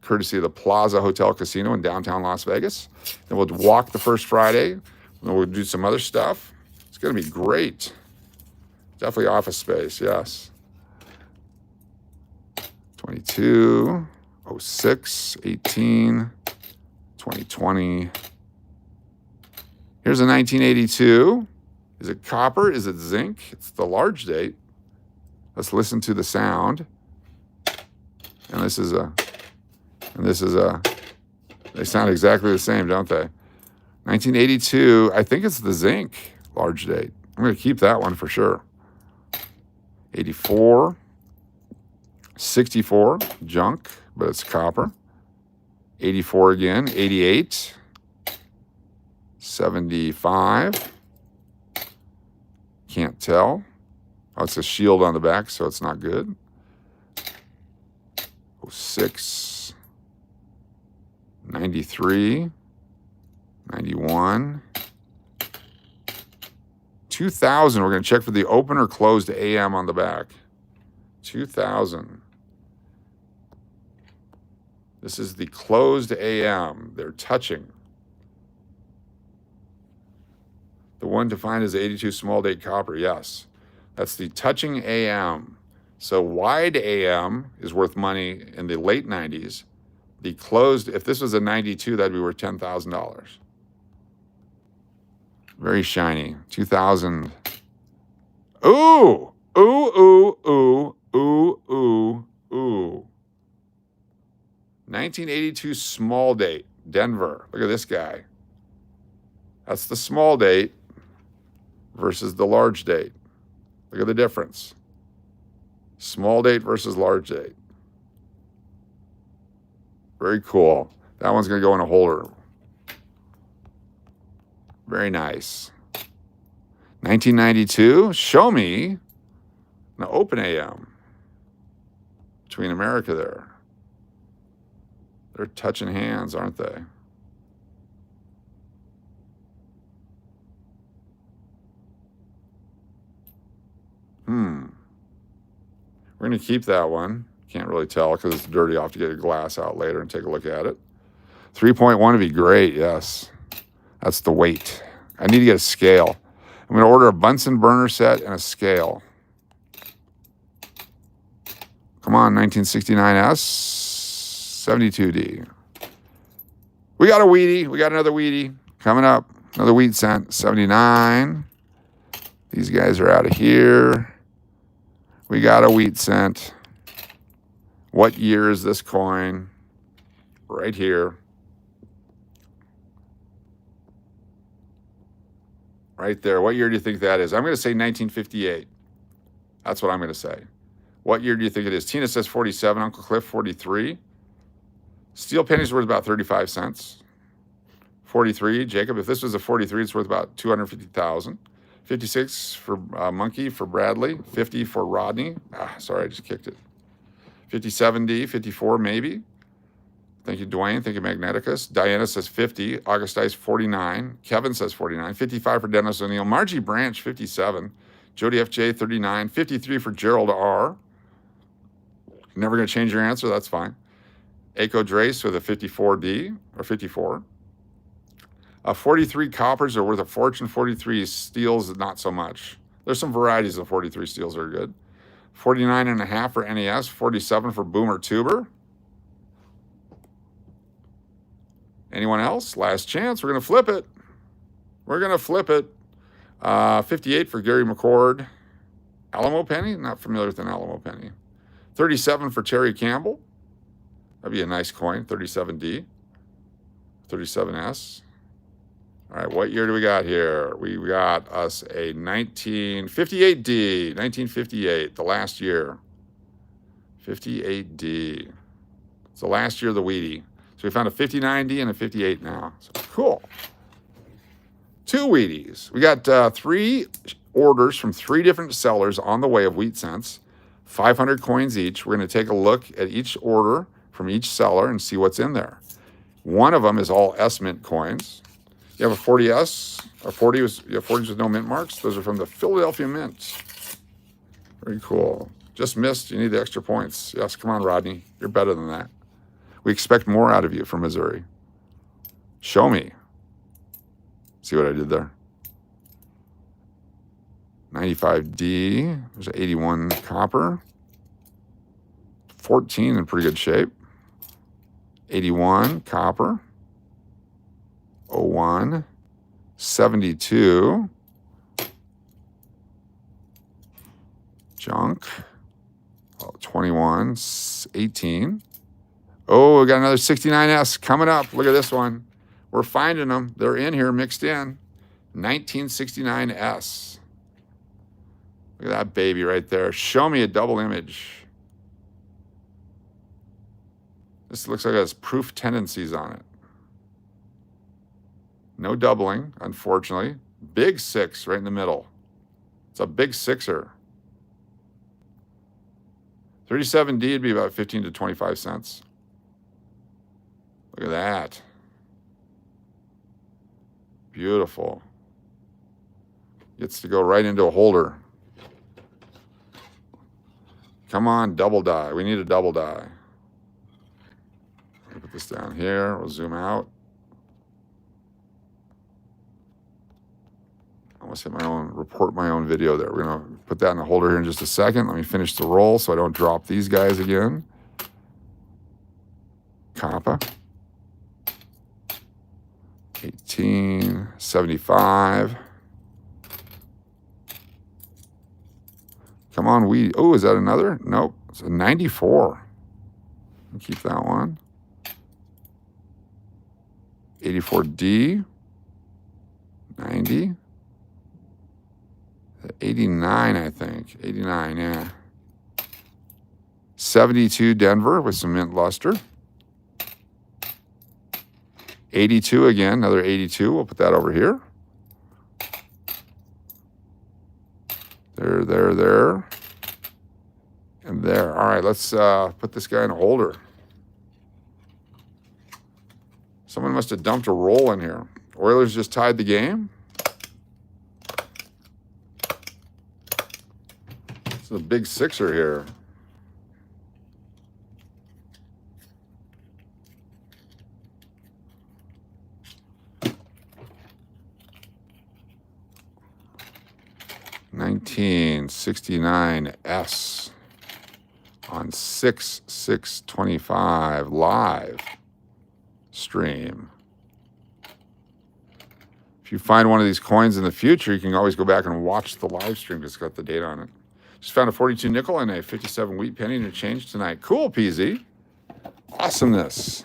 courtesy of the Plaza Hotel Casino in downtown Las Vegas. Then we'll walk the First Friday. Then we'll do some other stuff. It's going to be great. Definitely office space, yes. 22, 06, 18, 2020. Here's a 1982. Is it copper? Is it zinc? It's the large date. Let's listen to the sound. And this is a, they sound exactly the same, don't they? 1982, I think it's the zinc large date. I'm going to keep that one for sure. 84, 64, junk, but it's copper. 84 again, 88, 75, can't tell. Oh, it's a shield on the back, so it's not good. 06, 93, 91, 2000. We're going to check for the open or closed AM on the back. 2000. This is the closed AM. They're touching. The one defined as 82 small date copper, yes. That's the touching AM. So wide AM is worth money in the late 90s. The closed, if this was a 92, that'd be worth $10,000. Very shiny. 2000. Ooh! Ooh, ooh, ooh, ooh, ooh, ooh. 1982 small date, Denver. Look at this guy. That's the small date versus the large date. Look at the difference. Small date versus large date. Very cool. That one's going to go in a holder. Very nice. 1992, show me an open AM between America there. They're touching hands, aren't they? We're going to keep that one. Can't really tell because it's dirty. I'll have to get a glass out later and take a look at it. 3.1 would be great, yes. That's the weight. I need to get a scale. I'm going to order a Bunsen burner set and a scale. Come on, 1969S, 72D. We got a Wheatie. We got another Wheatie coming up. Another wheat cent, 79. These guys are out of here. We got a wheat cent. What year is this coin? right here. Right there. What year do you think that is? I'm going to say 1958. That's what I'm going to say. What year do you think it is? Tina says 47. Uncle Cliff, 43. Steel penny's worth about 35 cents. 43. Jacob, if this was a 43, it's worth about 250,000. 56 for Monkey, for Bradley. 50 for Rodney. Sorry, I just kicked it. 57D. 54 maybe. Thank you, Dwayne. Thank you, Magneticus. Diana says 50. August Ice, 49. Kevin says 49. 55 for Dennis O'Neill. Margie Branch, 57. Jody FJ, 39. 53 for Gerald R. Never going to change your answer. That's fine. Aiko Drace with a 54D, or 54. 43 coppers are worth a fortune. 43 steels, not so much. There's some varieties of 43 steels that are good. 49.5 for NES. 47 for Boomer Tuber. Anyone else? Last chance. We're going to flip it. We're going to flip it. 58 for Gary McCord. Alamo penny? Not familiar with an Alamo penny. 37 for Terry Campbell. That'd be a nice coin. 37D. 37S. All right, what year do we got here? We got us a 1958D. 1958, the last year. 58D. It's the last year of the Wheatie. So we found a 59D and a 58 now. So cool. 2 Wheaties. We got 3 orders from 3 different sellers on the way of wheat cents. 500 coins each. We're going to take a look at each order from each seller and see what's in there. One of them is all S Mint coins. You have a 40S, a 40 was, you have 40s with no mint marks. Those are from the Philadelphia Mint. Very cool. Just missed. You need the extra points. Yes, come on, Rodney. You're better than that. We expect more out of you from Missouri. Show me. See what I did there? 95D. There's 81 copper. 14 in pretty good shape. 81 copper. 01. 72. Junk. 21. 18. Oh, we got another 69S coming up. Look at this one. We're finding them. They're in here, mixed in. 1969S. Look at that baby right there. Show me a double image. This looks like it has proof tendencies on it. No doubling, unfortunately. Big 6 right in the middle. It's a big 6er. 37D would be about 15 to 25 cents. Look at that. Beautiful. Gets to go right into a holder. Come on, double die. We need a double die. I'll put this down here. We'll zoom out. I almost hit my own, report my own video there. We're going to put that in a holder here in just a second. Let me finish the roll so I don't drop these guys again. Kappa. 1875. Come on, we. Oh, is that another? Nope. It's a 94. I'll keep that one. 84D. 90. 89, I think. 89, yeah. 72 Denver with some mint luster. 82 again, another 82. We'll put that over here. There. And there. All right, let's put this guy in a holder. Someone must have dumped a roll in here. Oilers just tied the game. It's a big 6er here. $19.69S on 6/6/25 live stream. If you find one of these coins in the future, you can always go back and watch the live stream because it's got the date on it. Just found a 42 nickel and a 57 wheat penny in a change tonight. Cool, PZ. Awesomeness.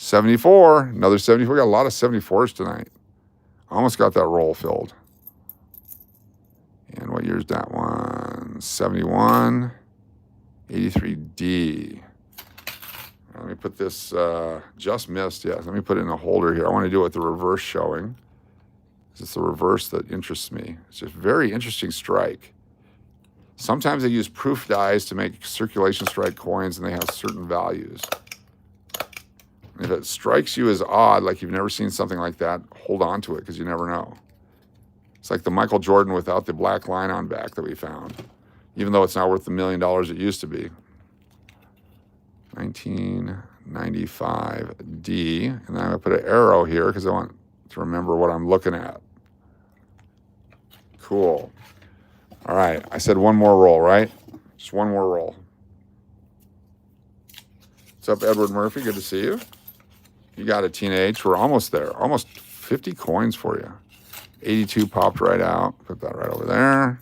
74, another 74. We got a lot of 74s tonight. Almost got that roll filled. And what year's that one? 71, 83D. Let me put this, just missed, yes. Let me put it in a holder here. I want to do it with the reverse showing. It's the reverse that interests me. It's just a very interesting strike. Sometimes they use proof dies to make circulation strike coins, and they have certain values. If it strikes you as odd, like you've never seen something like that, hold on to it because you never know. It's like the Michael Jordan without the black line on back that we found, even though it's not worth the $1 million it used to be. 1995D, and then I'm going to put an arrow here because I want to remember what I'm looking at. Cool. All right, I said one more roll, right? Just one more roll. What's up, Edward Murphy? Good to see you. You got it, Teenage. We're almost there. Almost 50 coins for you. 82 popped right out. Put that right over there.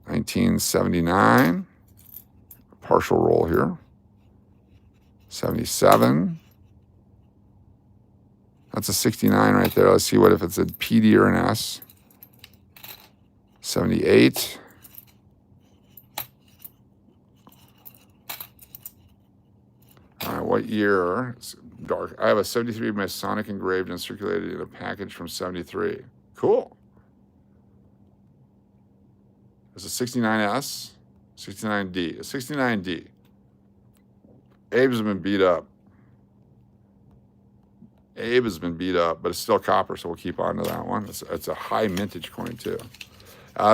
1979. Partial roll here. 77. That's a 69 right there. Let's see what if it's a PD or an S. 78. All right, what year? It's dark. I have a 73 Masonic engraved and circulated in a package from 73. Cool. It's a 69S, 69D, a 69D. Abe's has been beat up. Abe has been beat up, but it's still copper, so we'll keep on to that one. It's a high mintage coin, too.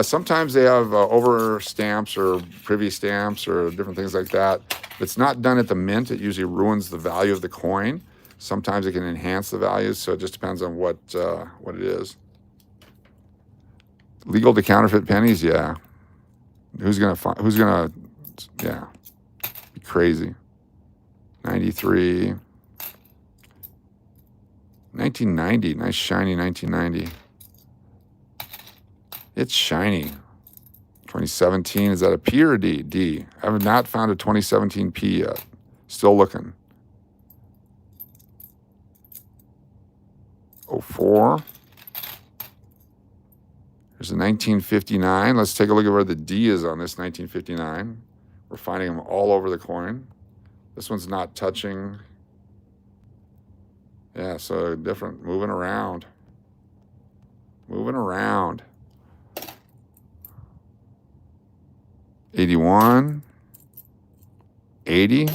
Sometimes they have over stamps or privy stamps or different things like that. If it's not done at the mint, it usually ruins the value of the coin. Sometimes it can enhance the values, so it just depends on what it is. Legal to counterfeit pennies, yeah. Who's gonna yeah, be crazy. 93, 1990, nice shiny 1990. It's shiny. 2017, is that a P or a D? D. I have not found a 2017 P yet. Still looking. 04. There's a 1959. Let's take a look at where the D is on this 1959. We're finding them all over the coin. This one's not touching. Yeah, so different. Moving around. Moving around. 81. 80.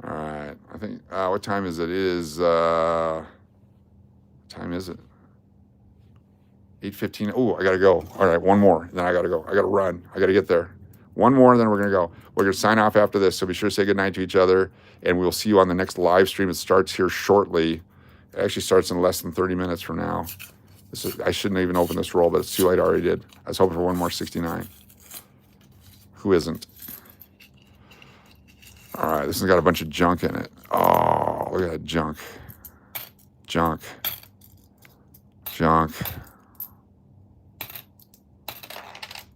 All right. I think, what time is it? It is, what time is it? 8:15. Oh, I got to go. All right, one more. Then I got to go. I got to run. I got to get there. One more, and then we're going to go. We're going to sign off after this, so be sure to say goodnight to each other, and we'll see you on the next live stream. It starts here shortly. It actually starts in less than 30 minutes from now. I shouldn't even open this roll, but it's too late. I already did. I was hoping for one more 69. Who isn't? All right, this has got a bunch of junk in it. Oh, look at that junk. Junk. Junk.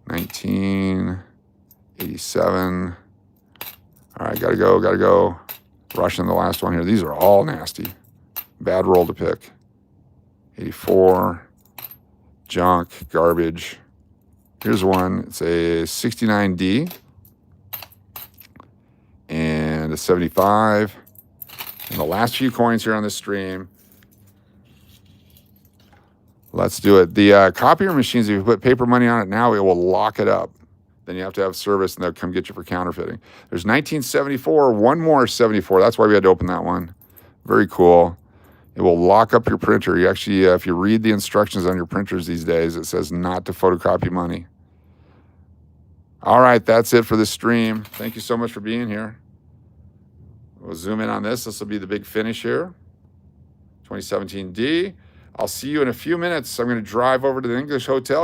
1987. All right, gotta go. Rushing the last one here. These are all nasty. Bad roll to pick. 84. Junk, garbage. Here's one. It's a 69D. And a 75. And the last few coins here on this stream. Let's do it. The copier machines, if you put paper money on it now, it will lock it up. Then you have to have service, and they'll come get you for counterfeiting. There's 1974, one more 74. That's why we had to open that one. Very cool. It will lock up your printer. You actually, if you read the instructions on your printers these days, it says not to photocopy money. All right, that's it for this stream. Thank you so much for being here. We'll zoom in on this. This will be the big finish here. 2017D. I'll see you in a few minutes. I'm going to drive over to the English Hotel.